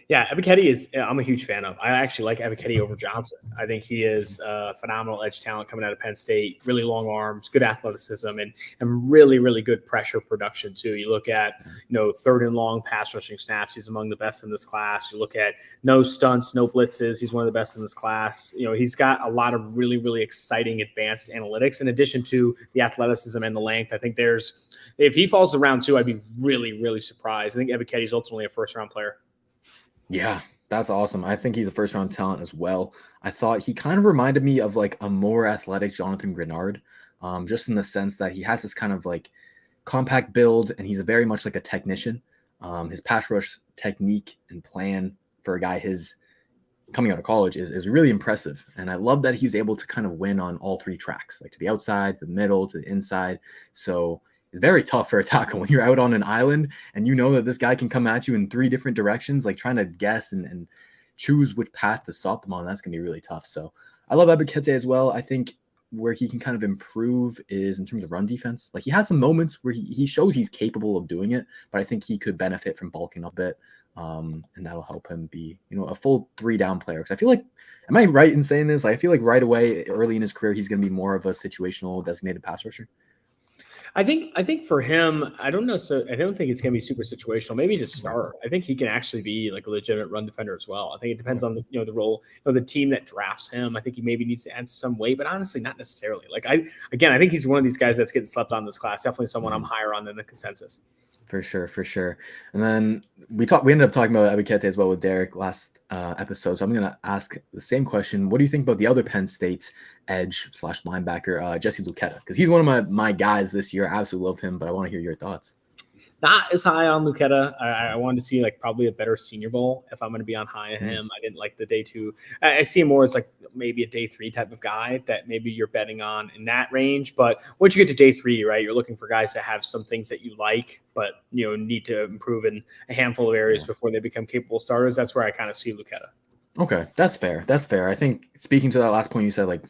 Yeah, Ebikete I'm a huge fan of. I actually like Ebikete over Johnson. I think he is a phenomenal edge talent coming out of Penn State, really long arms, good athleticism, and really, really good pressure production too. You look at, you know, 3rd and long pass rushing snaps. He's among the best in this class. You look at no stunts, no blitzes. He's one of the best in this class. You know, he's got a lot of really, really exciting advanced analytics in addition to the athleticism and the length. I think if he falls to round 2, I'd be really, really surprised. I think Ebikete is ultimately a 1st round player. Yeah, that's awesome. I think he's a 1st round talent as well. I thought he kind of reminded me of like a more athletic Jonathan Grenard, just in the sense that he has this kind of like compact build, and he's very much like a technician. His pass rush technique and plan for a guy his coming out of college is really impressive. And I love that he's able to kind of win on all 3 tracks, like to the outside, to the middle, to the inside. So it's very tough for a tackle when you're out on an island and you know that this guy can come at you in 3 different directions, like trying to guess and choose which path to stop them on. That's going to be really tough. So I love Ebikete as well. I think where he can kind of improve is in terms of run defense. Like he has some moments where he shows he's capable of doing it, but I think he could benefit from bulking up a bit. And that'll help him be, you know, a full 3 down player. Because I feel like, am I right in saying this? I feel like right away, early in his career, he's going to be more of a situational designated pass rusher. I think for him, I don't know. So I don't think it's going to be super situational. Maybe to start, I think he can actually be like a legitimate run defender as well. I think it depends on the role, the team that drafts him. I think he maybe needs to add some weight, but honestly, not necessarily. Like I think he's one of these guys that's getting slept on this class. Definitely someone I'm higher on than the consensus. For sure. And then we ended up talking about Abikete as well with Derek last episode. So I'm going to ask the same question. What do you think about the other Penn State edge / linebacker, Jesse Lucetta? Because he's one of my guys this year. I absolutely love him, but I want to hear your thoughts. Not as high on Lucetta. I wanted to see like probably a better Senior Bowl if I'm going to be on high on him. I didn't like the day 2. I see him more as like maybe a day 3 type of guy that maybe you're betting on in that range. But once you get to day 3, right, you're looking for guys that have some things that you like, but need to improve in a handful of areas before they become capable starters. That's where I kind of see Lucetta. Okay, that's fair. I think speaking to that last point you said, like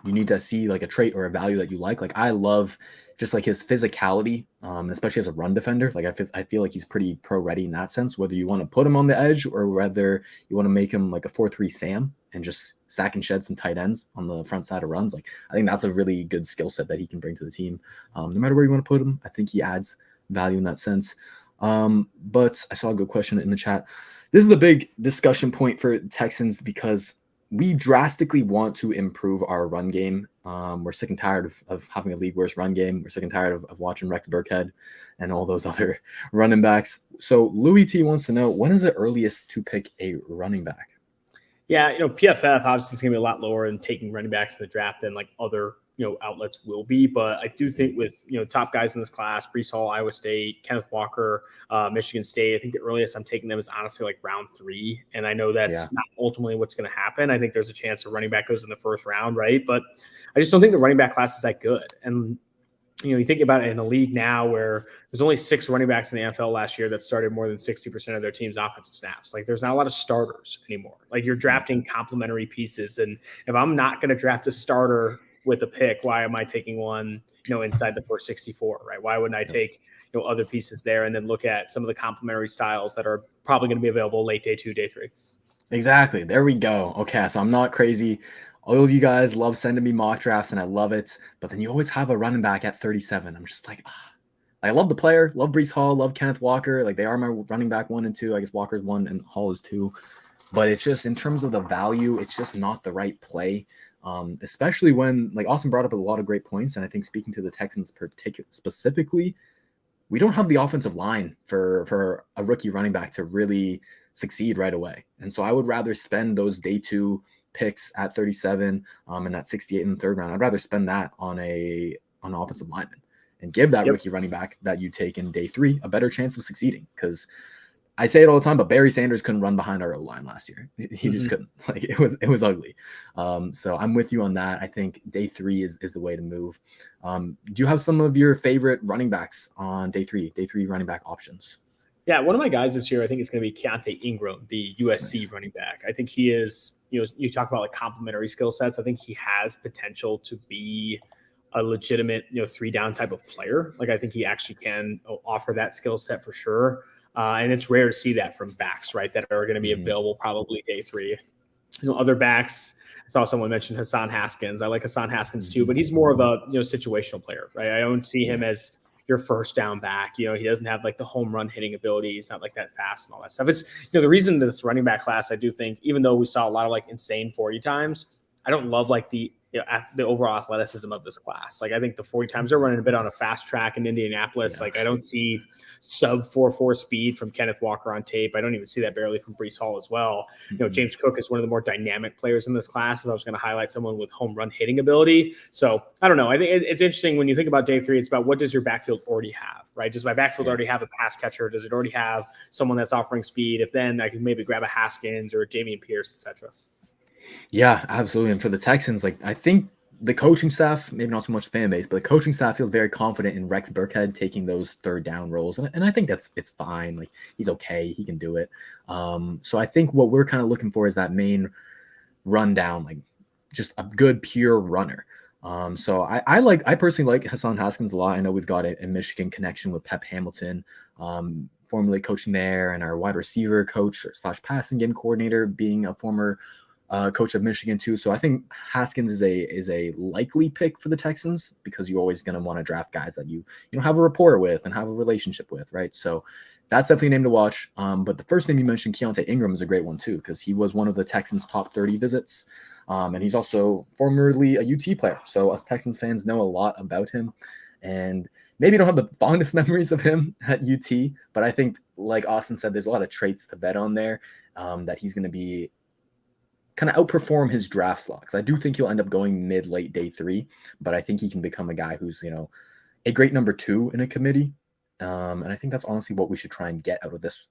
you need to see like a trait or a value that you like. Like I love just like his physicality, especially as a run defender. Like I feel like he's pretty pro ready in that sense, whether you want to put him on the edge or whether you want to make him like a 4-3 Sam and just stack and shed some tight ends on the front side of runs. Like I think that's a really good skill set that he can bring to the team. No matter where you want to put him, I think he adds value in that sense. But I saw a good question in the chat. This is a big discussion point for Texans because we drastically want to improve our run game. We're sick and tired of having a league worst run game. We're sick and tired of watching Rex Burkhead and all those other running backs. So Louis T wants to know, when is the earliest to pick a running back? Yeah, PFF obviously is going to be a lot lower in taking running backs in the draft than like other outlets will be. But I do think with, top guys in this class, Breece Hall, Iowa State, Kenneth Walker, Michigan State, I think the earliest I'm taking them is honestly like round 3. And I know that's not ultimately what's going to happen. I think there's a chance a running back goes in the first round, right? But I just don't think the running back class is that good. And you think about it in a league now where there's only 6 running backs in the NFL last year that started more than 60% of their team's offensive snaps. Like there's not a lot of starters anymore. Like you're drafting complementary pieces. And if I'm not going to draft a starter with a pick, why am I taking one, inside the first 64, right? Why wouldn't I take, other pieces there and then look at some of the complementary styles that are probably going to be available late day 2, day 3? Exactly. There we go. Okay. So I'm not crazy. All of you guys love sending me mock drafts and I love it. But then you always have a running back at 37. I'm just like, I love the player, love Breece Hall, love Kenneth Walker. Like they are my running back 1 and 2. I guess Walker's 1 and Hall is 2. But it's just in terms of the value, it's just not the right play. Especially when, like Austin brought up a lot of great points. And I think speaking to the Texans specifically, we don't have the offensive line for a rookie running back to really succeed right away. And so I would rather spend those day 2 picks at 37 and at 68 in the 3rd round. I'd rather spend that on an offensive lineman and give that rookie running back that you take in day 3 a better chance of succeeding. Because I say it all the time, but Barry Sanders couldn't run behind our O-line last year. He just couldn't. Like it was ugly. So I'm with you on that. I think day 3 is the way to move. Do you have some of your favorite running backs on day 3 running back options? Yeah, one of my guys this year, I think it's going to be Keonta Ingram, the USC running back. I think he is, you talk about like complementary skill sets. I think he has potential to be a legitimate, 3-down type of player. Like I think he actually can offer that skill set for sure. And it's rare to see that from backs, right, that are going to be available probably day 3. Other backs, I saw someone mention Hassan Haskins. I like Hassan Haskins too, but he's more of a situational player, right? I don't see him as your first down back. He doesn't have like the home run hitting ability. He's not like that fast and all that stuff. It's the reason this running back class, I do think, even though we saw a lot of like insane 40 times, I don't love like the overall athleticism of this class. Like I think the 40 times they're running a bit on a fast track in Indianapolis. Like I don't see sub 4.4 speed from Kenneth Walker on tape. I don't even see that barely from Breece Hall as well. James Cook is one of the more dynamic players in this class. If I was going to highlight someone with home run hitting ability. So I don't know. I think it's interesting when you think about day 3, it's about what does your backfield already have, right? Does my backfield already have a pass catcher? Does it already have someone that's offering speed? If then I can maybe grab a Haskins or a Dameon Pierce, etc. Yeah, absolutely. And for the Texans, like I think the coaching staff, maybe not so much the fan base, but the coaching staff feels very confident in Rex Burkhead taking those 3rd down roles. And I think it's fine. Like he's okay. He can do it. So I think what we're kind of looking for is that main rundown, like just a good pure runner. So I personally like Hassan Haskins a lot. I know we've got a Michigan connection with Pep Hamilton, formerly coaching there, and our wide receiver coach / passing game coordinator being a former coach of Michigan too. So I think Haskins is a likely pick for the Texans because you're always going to want to draft guys that you have a rapport with and have a relationship with, right? So that's definitely a name to watch. But the first name you mentioned, Keonta Ingram, is a great one too because he was one of the Texans' top 30 visits, and he's also formerly a UT player. So us Texans fans know a lot about him, and maybe don't have the fondest memories of him at UT, but I think, like Austin said, there's a lot of traits to bet on there that he's going to be kind of outperform his draft slots. I do think he'll end up going late day 3, but I think he can become a guy who's, a great number 2 in a committee. And I think that's honestly what we should try and get out of this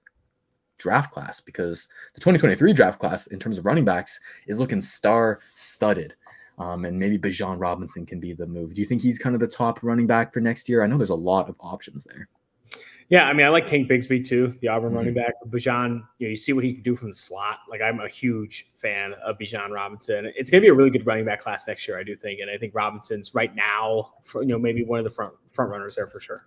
draft class because the 2023 draft class in terms of running backs is looking star-studded. And maybe Bijan Robinson can be the move. Do you think he's kind of the top running back for next year? I know there's a lot of options there. Yeah, I mean, I like Tank Bigsby too, the Auburn running back. Bijan, you see what he can do from the slot. Like, I'm a huge fan of Bijan Robinson. It's going to be a really good running back class next year, I do think. And I think Robinson's right now, maybe one of the front runners there for sure.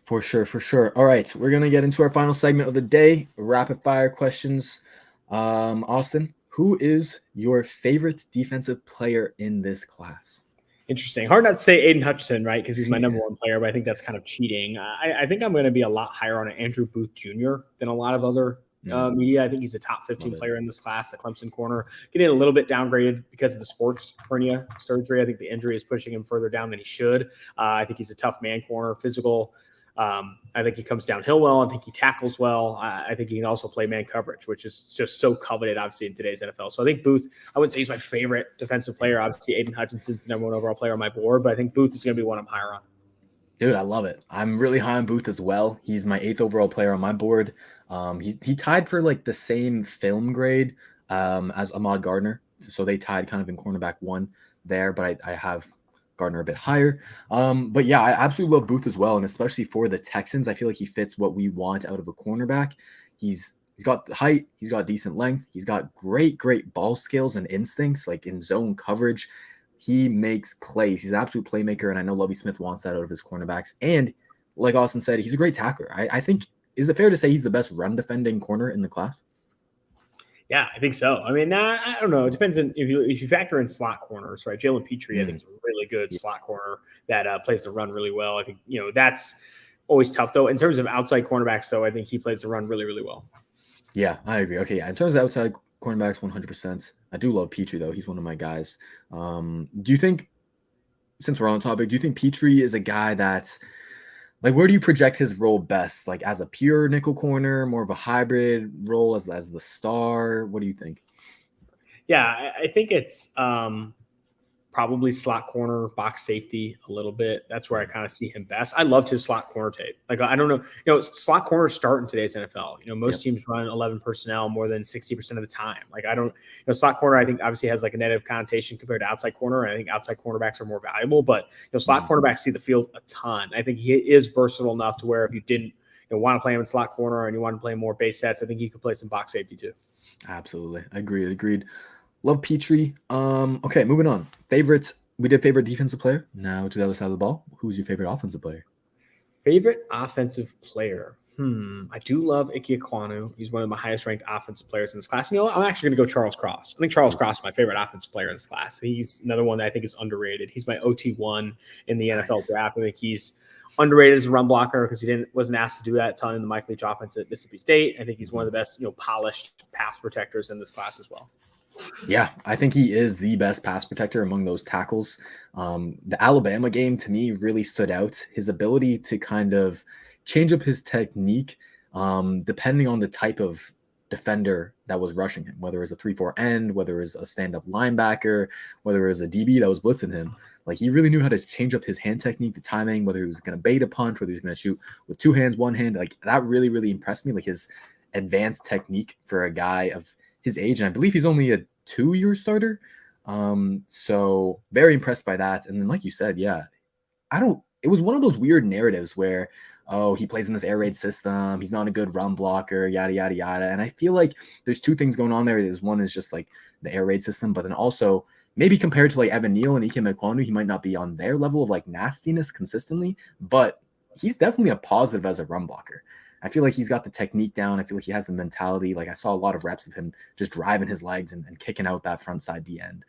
For sure. All right, we're going to get into our final segment of the day, rapid fire questions. Austin, who is your favorite defensive player in this class? Interesting. Hard not to say Aiden Hutchinson, right? Because he's my number 1 player, but I think that's kind of cheating. I think I'm going to be a lot higher on Andrew Booth Jr. than a lot of other media. I think he's a top 15 player in this class, the Clemson corner. Getting a little bit downgraded because of the sports hernia surgery. I think the injury is pushing him further down than he should. I think he's a tough man corner, physical. I think he comes downhill well. I think he tackles well. I think he can also play man coverage, which is just so coveted, obviously, in today's NFL. So I think Booth, I wouldn't say he's my favorite defensive player. Obviously, Aiden Hutchinson's the number 1 overall player on my board, but I think Booth is going to be one I'm higher on. Dude, I love it. I'm really high on Booth as well. He's my 8th overall player on my board. He tied for like the same film grade as Ahmad Gardner. So they tied kind of in cornerback 1 there, but I have Gardner a bit higher. But yeah, I absolutely love Booth as well. And especially for the Texans, I feel like he fits what we want out of a cornerback. He's got the height, he's got decent length, he's got great ball skills and instincts, like in zone coverage. He makes plays. He's an absolute playmaker, and I know Lovie Smith wants that out of his cornerbacks. And like Austin said, he's a great tackler. I think, is it fair to say he's the best run defending corner in the class? Yeah, I think so. I mean, I don't know. It depends on if you factor in slot corners, right? Jalen Petrie, I think, is a really good slot corner that plays the run really well. I think, that's always tough, though. In terms of outside cornerbacks, though, I think he plays the run really, really well. Yeah, I agree. Okay, yeah. In terms of outside cornerbacks, 100%. I do love Petrie, though. He's one of my guys. Do you think, since we're on topic, do you think Petrie is a guy that's, like, where do you project his role best? Like, as a pure nickel corner, more of a hybrid role as the star? What do you think? Yeah, I think it's probably slot corner, box safety a little bit. That's where I kind of see him best. I loved his slot corner tape. Like, I don't know, slot corners start in today's NFL. Most teams run 11 personnel more than 60% of the time. Like, slot corner, I think obviously has like a negative connotation compared to outside corner. And I think outside cornerbacks are more valuable, but slot cornerbacks see the field a ton. I think he is versatile enough to where if you didn't want to play him in slot corner and you want to play more base sets, I think he could play some box safety too. Absolutely. Agreed. Love Petrie. Okay, moving on. Favorites. We did favorite defensive player. Now to the other side of the ball. Who's your favorite offensive player? Favorite offensive player. I do love Ike Ekwonu. He's one of the highest ranked offensive players in this class. I'm actually going to go Charles Cross. I think Charles Cross is my favorite offensive player in this class. He's another one that I think is underrated. He's my OT1 in the NFL draft. I think he's underrated as a run blocker because he wasn't asked to do that a ton in the Mike Leach offense at Mississippi State. I think he's one of the best, polished pass protectors in this class as well. Yeah, I think he is the best pass protector among those tackles. The Alabama game to me really stood out. His ability to kind of change up his technique depending on the type of defender that was rushing him, whether it was a 3-4 end, whether it was a stand-up linebacker, whether it was a DB that was blitzing him. Like, he really knew how to change up his hand technique, the timing, whether he was going to bait a punch, whether he was going to shoot with 2 hands, 1 hand. Like, that really, really impressed me, like his advanced technique for a guy of his age. And I believe he's only a 2-year starter. So very impressed by that. And then, like you said, yeah, it was one of those weird narratives where, oh, he plays in this air raid system, he's not a good run blocker, yada, yada, yada. And I feel like there's 2 things going on there. One is just like the air raid system, but then also maybe compared to like Evan Neal and Ike Ekwonu, he might not be on their level of like nastiness consistently, but he's definitely a positive as a run blocker. I feel like he's got the technique down. I feel like he has the mentality. Like I saw a lot of reps of him just driving his legs and kicking out that front side D end.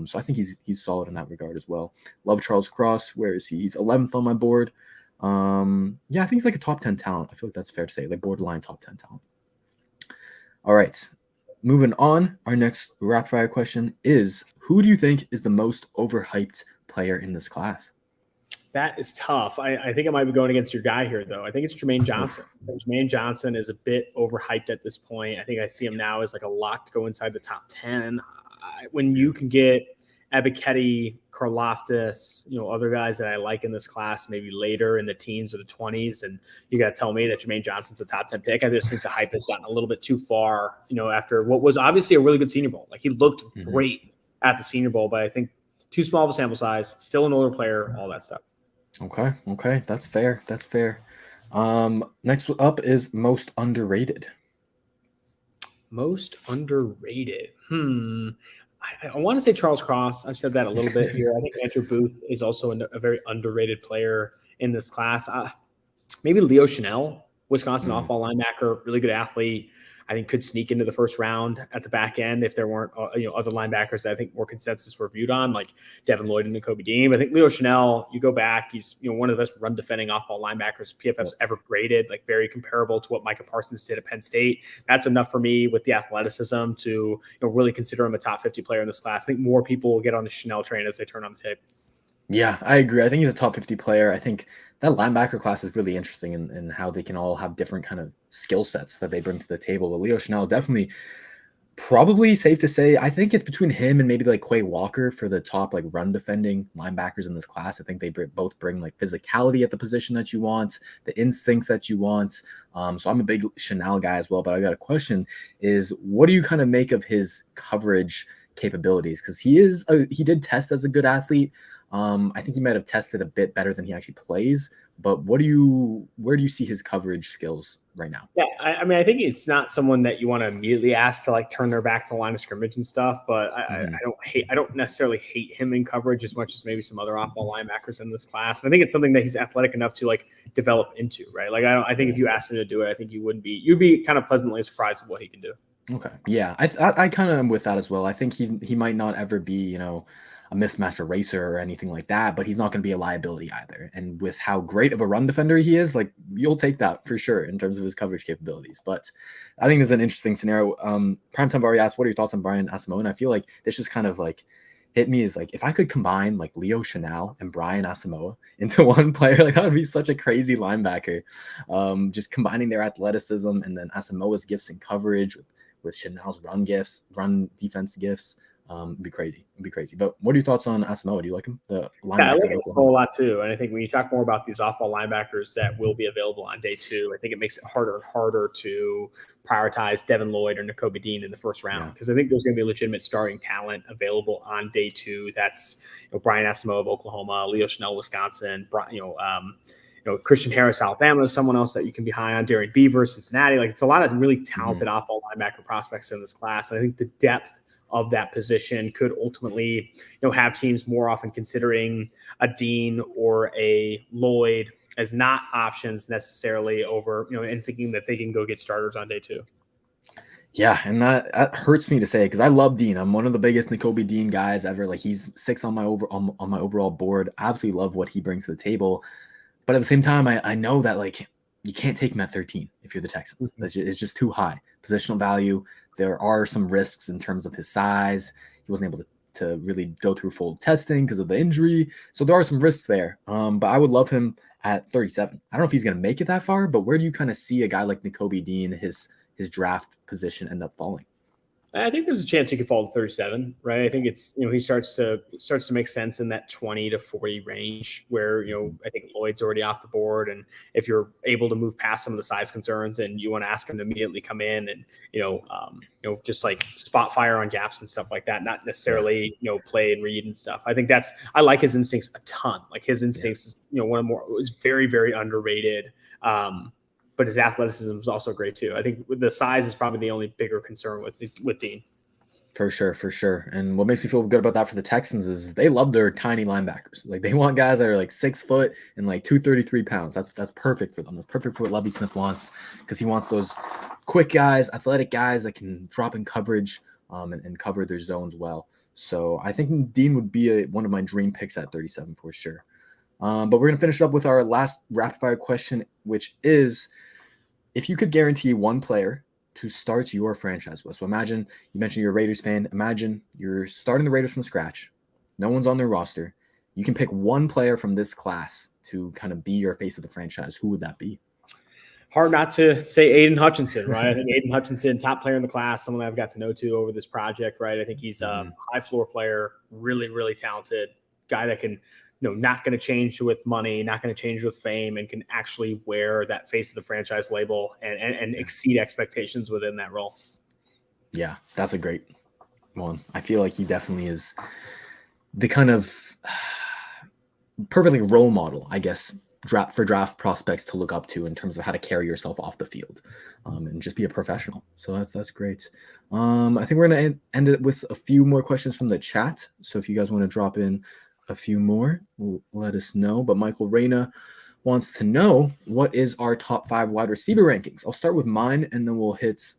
So I think he's solid in that regard as well. Love Charles Cross. Where is he? He's 11th on my board. Yeah, I think he's like a top 10 talent. I feel like that's fair to say, like borderline top 10 talent. All right. Moving on, our next rapid fire question is, who do you think is the most overhyped player in this class? That is tough. I think I might be going against your guy here, though. I think it's Jermaine Johnson. Jermaine Johnson is a bit overhyped at this point. I think I see him now as like a lock to go inside the top 10. When you can get Ebiketie, Karlaftis, other guys that I like in this class, maybe later in the teens or the 20s, and you got to tell me that Jermaine Johnson's a top 10 pick. I just think the hype has gotten a little bit too far, after what was obviously a really good Senior Bowl. Like he looked great at the Senior Bowl, but I think too small of a sample size, still an older player, all that stuff. Okay. That's fair. Next up is most underrated. Most underrated. I want to say Charles Cross. I've said that a little bit here. I think Andrew Booth is also a very underrated player in this class. Maybe Leo Chanel, Wisconsin off-ball linebacker, really good athlete. I think could sneak into the first round at the back end if there weren't other linebackers that I think more consensus were viewed on, like Devin Lloyd and Nakobe Dean. I think Leo Chanel, you go back, he's one of the best run defending off-ball linebackers PFF's ever graded, like very comparable to what Micah Parsons did at Penn State. That's enough for me with the athleticism to really consider him a top 50 player in this class. I think more people will get on the Chanel train as they turn on the tape. Yeah, I agree. I think he's a top 50 player. I think that linebacker class is really interesting in how they can all have different kind of skill sets that they bring to the table. But Leo Chanel, definitely, probably safe to say, I think it's between him and maybe like Quay Walker for the top like run defending linebackers in this class. I think they both bring like physicality at the position that you want, the instincts that you want. So I'm a big Chanel guy as well. But I got a question: is what do you kind of make of his coverage capabilities? Because he did test as a good athlete. I think he might have tested a bit better than he actually plays, but where do you see his coverage skills right now? Yeah, I mean, I think he's not someone that you want to immediately ask to like turn their back to the line of scrimmage and stuff, but I don't necessarily hate him in coverage as much as maybe some other off-ball linebackers in this class. And I think it's something that he's athletic enough to like develop into, right? Like I think if you asked him to do it, I think you'd be kind of pleasantly surprised with what he can do. Okay. Yeah. I kind of am with that as well. I think he might not ever be, a mismatch eraser or anything like that, but he's not going to be a liability either. And with how great of a run defender he is, like you'll take that for sure in terms of his coverage capabilities. But I think this is an interesting scenario. Primetime already asked, what are your thoughts on Brian Asamoah? And I feel like this just kind of like hit me as like, if I could combine like Leo Chanel and Brian Asamoah into one player, like that would be such a crazy linebacker. Just combining their athleticism and then Asamoah's gifts and coverage with Chanel's run defense gifts. It'd be crazy. But what are your thoughts on Asamoah? Do you like him? The linebacker. Yeah, I like him a whole lot too. And I think when you talk more about these off-ball linebackers that will be available on day 2, I think it makes it harder and harder to prioritize Devin Lloyd or Nakobe Dean in the first round, because I think there's going to be legitimate starting talent available on day 2. That's Brian Asamoah of Oklahoma, Leo Chanel, Wisconsin, Christian Harris, Alabama is someone else that you can be high on. Darian Beaver, Cincinnati. Like it's a lot of really talented off-ball linebacker prospects in this class. And I think the depth of that position could ultimately, have teams more often considering a Dean or a Lloyd as not options necessarily over, and thinking that they can go get starters on day 2. Yeah, and that hurts me to say because I love Dean. I'm one of the biggest Nakobe Dean guys ever. Like he's 6 on my overall board. I absolutely love what he brings to the table. But at the same time, I know that like you can't take him at 13 if you're the Texans. It's just too high. Positional value. There are some risks in terms of his size. He wasn't able to really go through full testing because of the injury. So there are some risks there. But I would love him at 37. I don't know if he's going to make it that far, but where do you kind of see a guy like Nakobe Dean, his draft position end up falling? I think there's a chance he could fall to 37, right? I think it's, he starts to make sense in that 20 to 40 range where, I think Lloyd's already off the board. And if you're able to move past some of the size concerns and you want to ask him to immediately come in and, just like spot fire on gaps and stuff like that, not necessarily, play and read and stuff. I think I like his instincts a ton. Like his instincts is, is very, very underrated. But his athleticism is also great too. I think the size is probably the only bigger concern with Dean. For sure, for sure. And what makes me feel good about that for the Texans is they love their tiny linebackers. Like they want guys that are like 6 foot and like 233 pounds. That's perfect for them. That's perfect for what Lovie Smith wants, because he wants those quick guys, athletic guys that can drop in coverage and cover their zones well. So I think Dean would be one of my dream picks at 37 for sure. But we're going to finish up with our last rapid fire question, which is, if you could guarantee one player to start your franchise with. So imagine, you mentioned you're a Raiders fan. Imagine you're starting the Raiders from scratch. No one's on their roster. You can pick one player from this class to kind of be your face of the franchise. Who would that be? Hard not to say Aiden Hutchinson, right? I think Aiden Hutchinson, top player in the class, someone that I've got to know over this project, right? I think he's a high floor player, really, really talented guy that can, not going to change with money, not going to change with fame, and can actually wear that face of the franchise label and exceed expectations within that role. Yeah, that's a great one. I feel like he definitely is the kind of perfectly role model, I guess, for draft prospects to look up to in terms of how to carry yourself off the field and just be a professional. So that's great. I think we're going to end it with a few more questions from the chat. So if you guys want to drop in a few more, let us know. But Michael Reyna wants to know, what is our top 5 wide receiver rankings? I'll start with mine, and then we'll hit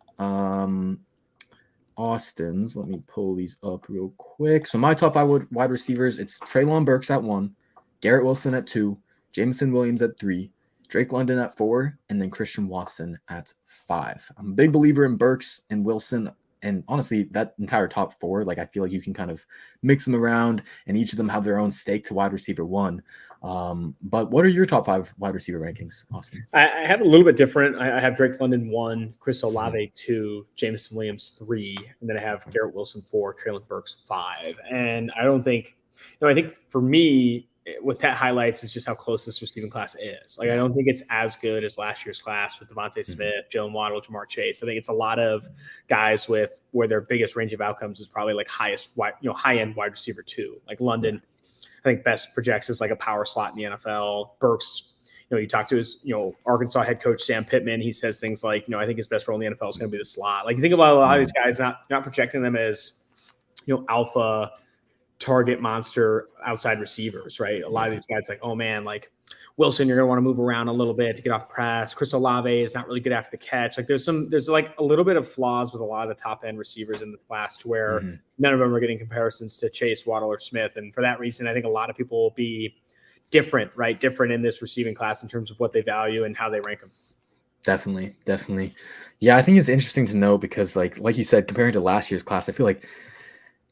Austin's. Let me pull these up real quick. So my top 5 wide receivers, it's Treylon Burks at 1, Garrett Wilson at 2, Jameson Williams at 3, Drake London at 4, and then Christian Watson at 5. I'm a big believer in Burks and Wilson. And honestly, that entire top 4, like I feel like you can kind of mix them around, and each of them have their own stake to wide receiver 1. But what are your top 5 wide receiver rankings, Austin? I have a little bit different. I have Drake London 1, Chris Olave 2, Jameson Williams 3, and then I have Garrett Wilson 4, Treylon Burks 5. And I don't think, I think for me, what that highlights is just how close this receiving class is. Like, I don't think it's as good as last year's class with Devontae Smith, Jalen Waddle, Jamar Chase. I think it's a lot of guys with where their biggest range of outcomes is probably like high end wide receiver 2. Like London, I think best projects as like a power slot in the NFL. Burks, you talk to his, Arkansas head coach Sam Pittman. He says things like, I think his best role in the NFL is going to be the slot. Like, you think about a lot of these guys, not projecting them as, alpha target monster outside receivers, right? A lot of these guys like, oh man, like Wilson, you're going to want to move around a little bit to get off press. Chris Olave is not really good after the catch. Like there's like a little bit of flaws with a lot of the top end receivers in this class to where none of them are getting comparisons to Chase, Waddle, or Smith. And for that reason, I think a lot of people will be different in this receiving class in terms of what they value and how they rank them. Definitely. Yeah, I think it's interesting to know because like you said, comparing to last year's class, I feel like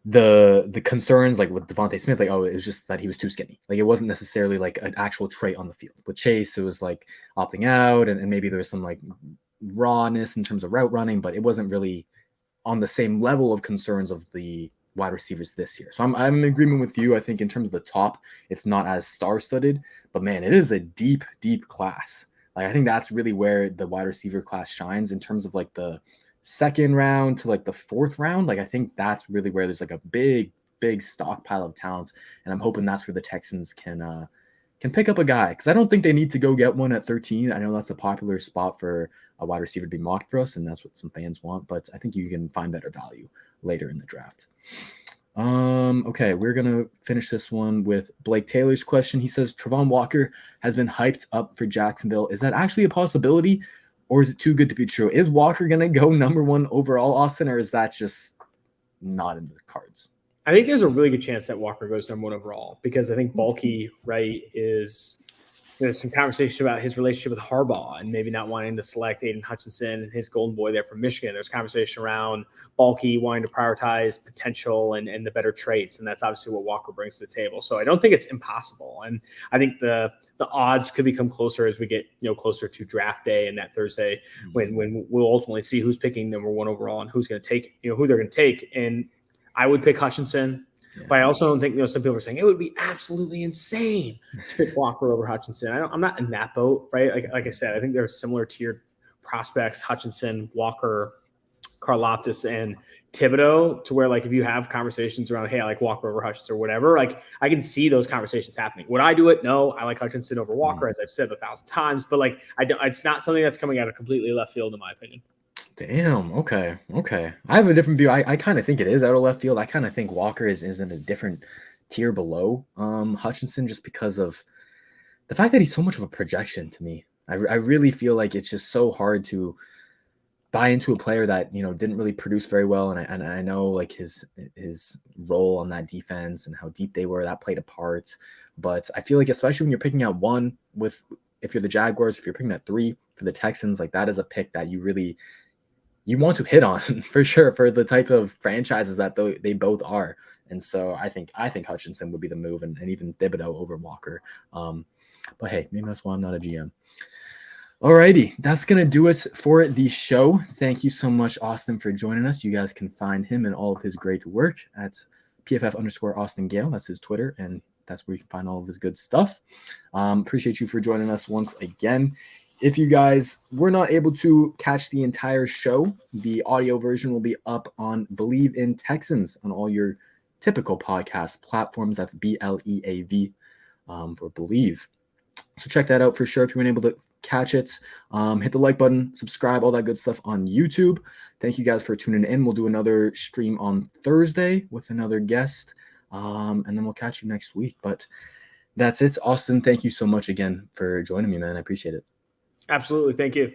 the concerns like with Devontae Smith, like, oh, it was just that he was too skinny. Like it wasn't necessarily like an actual trait on the field. With Chase, it was like opting out and maybe there was some like rawness in terms of route running, but it wasn't really on the same level of concerns of the wide receivers this year. So I'm in agreement with you. I think in terms of the top, it's not as star-studded, but man, it is a deep class. Like I think that's really where the wide receiver class shines in terms of like the second round to like the 4th round. Like I think that's really where there's like a big stockpile of talent, and I'm hoping that's where the Texans can pick up a guy, because I don't think they need to go get one at 13. I know that's a popular spot for a wide receiver to be mocked for us, and that's what some fans want, but I think you can find better value later in the draft. Okay, we're gonna finish this one with Blake Taylor's question. He says Treyvon Walker has been hyped up for Jacksonville. Is that actually a possibility? Or is it too good to be true? Is Walker going to go number 1 overall, Austin, or is that just not in the cards? I think there's a really good chance that Walker goes number 1 overall, because I think Bulky, right, there's some conversation about his relationship with Harbaugh and maybe not wanting to select Aiden Hutchinson and his golden boy there from Michigan. There's conversation around Bulky wanting to prioritize potential and the better traits, and that's obviously what Walker brings to the table. So I don't think it's impossible, and I think the odds could become closer as we get closer to draft day and that Thursday when we'll ultimately see who's picking number 1 overall and who's going to take who they're going to take. And I would pick Hutchinson. Yeah. But I also don't think, some people are saying it would be absolutely insane to pick Walker over Hutchinson. I'm not in that boat, right? Like I said, I think they're similar tiered prospects, Hutchinson, Walker, Karlaftis, and Thibodeau, to where like if you have conversations around, hey, I like Walker over Hutchinson or whatever, like I can see those conversations happening. Would I do it? No, I like Hutchinson over Walker, as I've said 1,000 times. But like it's not something that's coming out of completely left field, in my opinion. Damn. Okay. I have a different view. I kind of think it is out of left field. I kind of think Walker is in a different tier below Hutchinson, just because of the fact that he's so much of a projection to me. I really feel like it's just so hard to buy into a player that, you know, didn't really produce very well. And I know like his role on that defense and how deep they were, that played a part. But I feel like, especially when you're picking out one if you're the Jaguars, if you're picking at 3 for the Texans, like that is a pick that you want to hit on for sure, for the type of franchises that they both are. And so I think Hutchinson would be the move, and even Thibodeau over Walker. But hey, maybe that's why I'm not a GM. Alrighty, that's going to do it for the show. Thank you so much, Austin, for joining us. You guys can find him and all of his great work at PFF_Austin Gayle. That's his Twitter, and that's where you can find all of his good stuff. Appreciate you for joining us once again. If you guys were not able to catch the entire show, the audio version will be up on Believe in Texans on all your typical podcast platforms. That's BLEAV for Believe. So check that out for sure if you weren't able to catch it. Hit the like button, subscribe, all that good stuff on YouTube. Thank you guys for tuning in. We'll do another stream on Thursday with another guest, and then we'll catch you next week. But that's it. Austin, thank you so much again for joining me, man. I appreciate it. Absolutely. Thank you.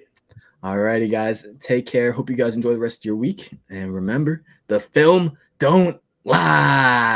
All righty, guys. Take care. Hope you guys enjoy the rest of your week. And remember, the film don't lie.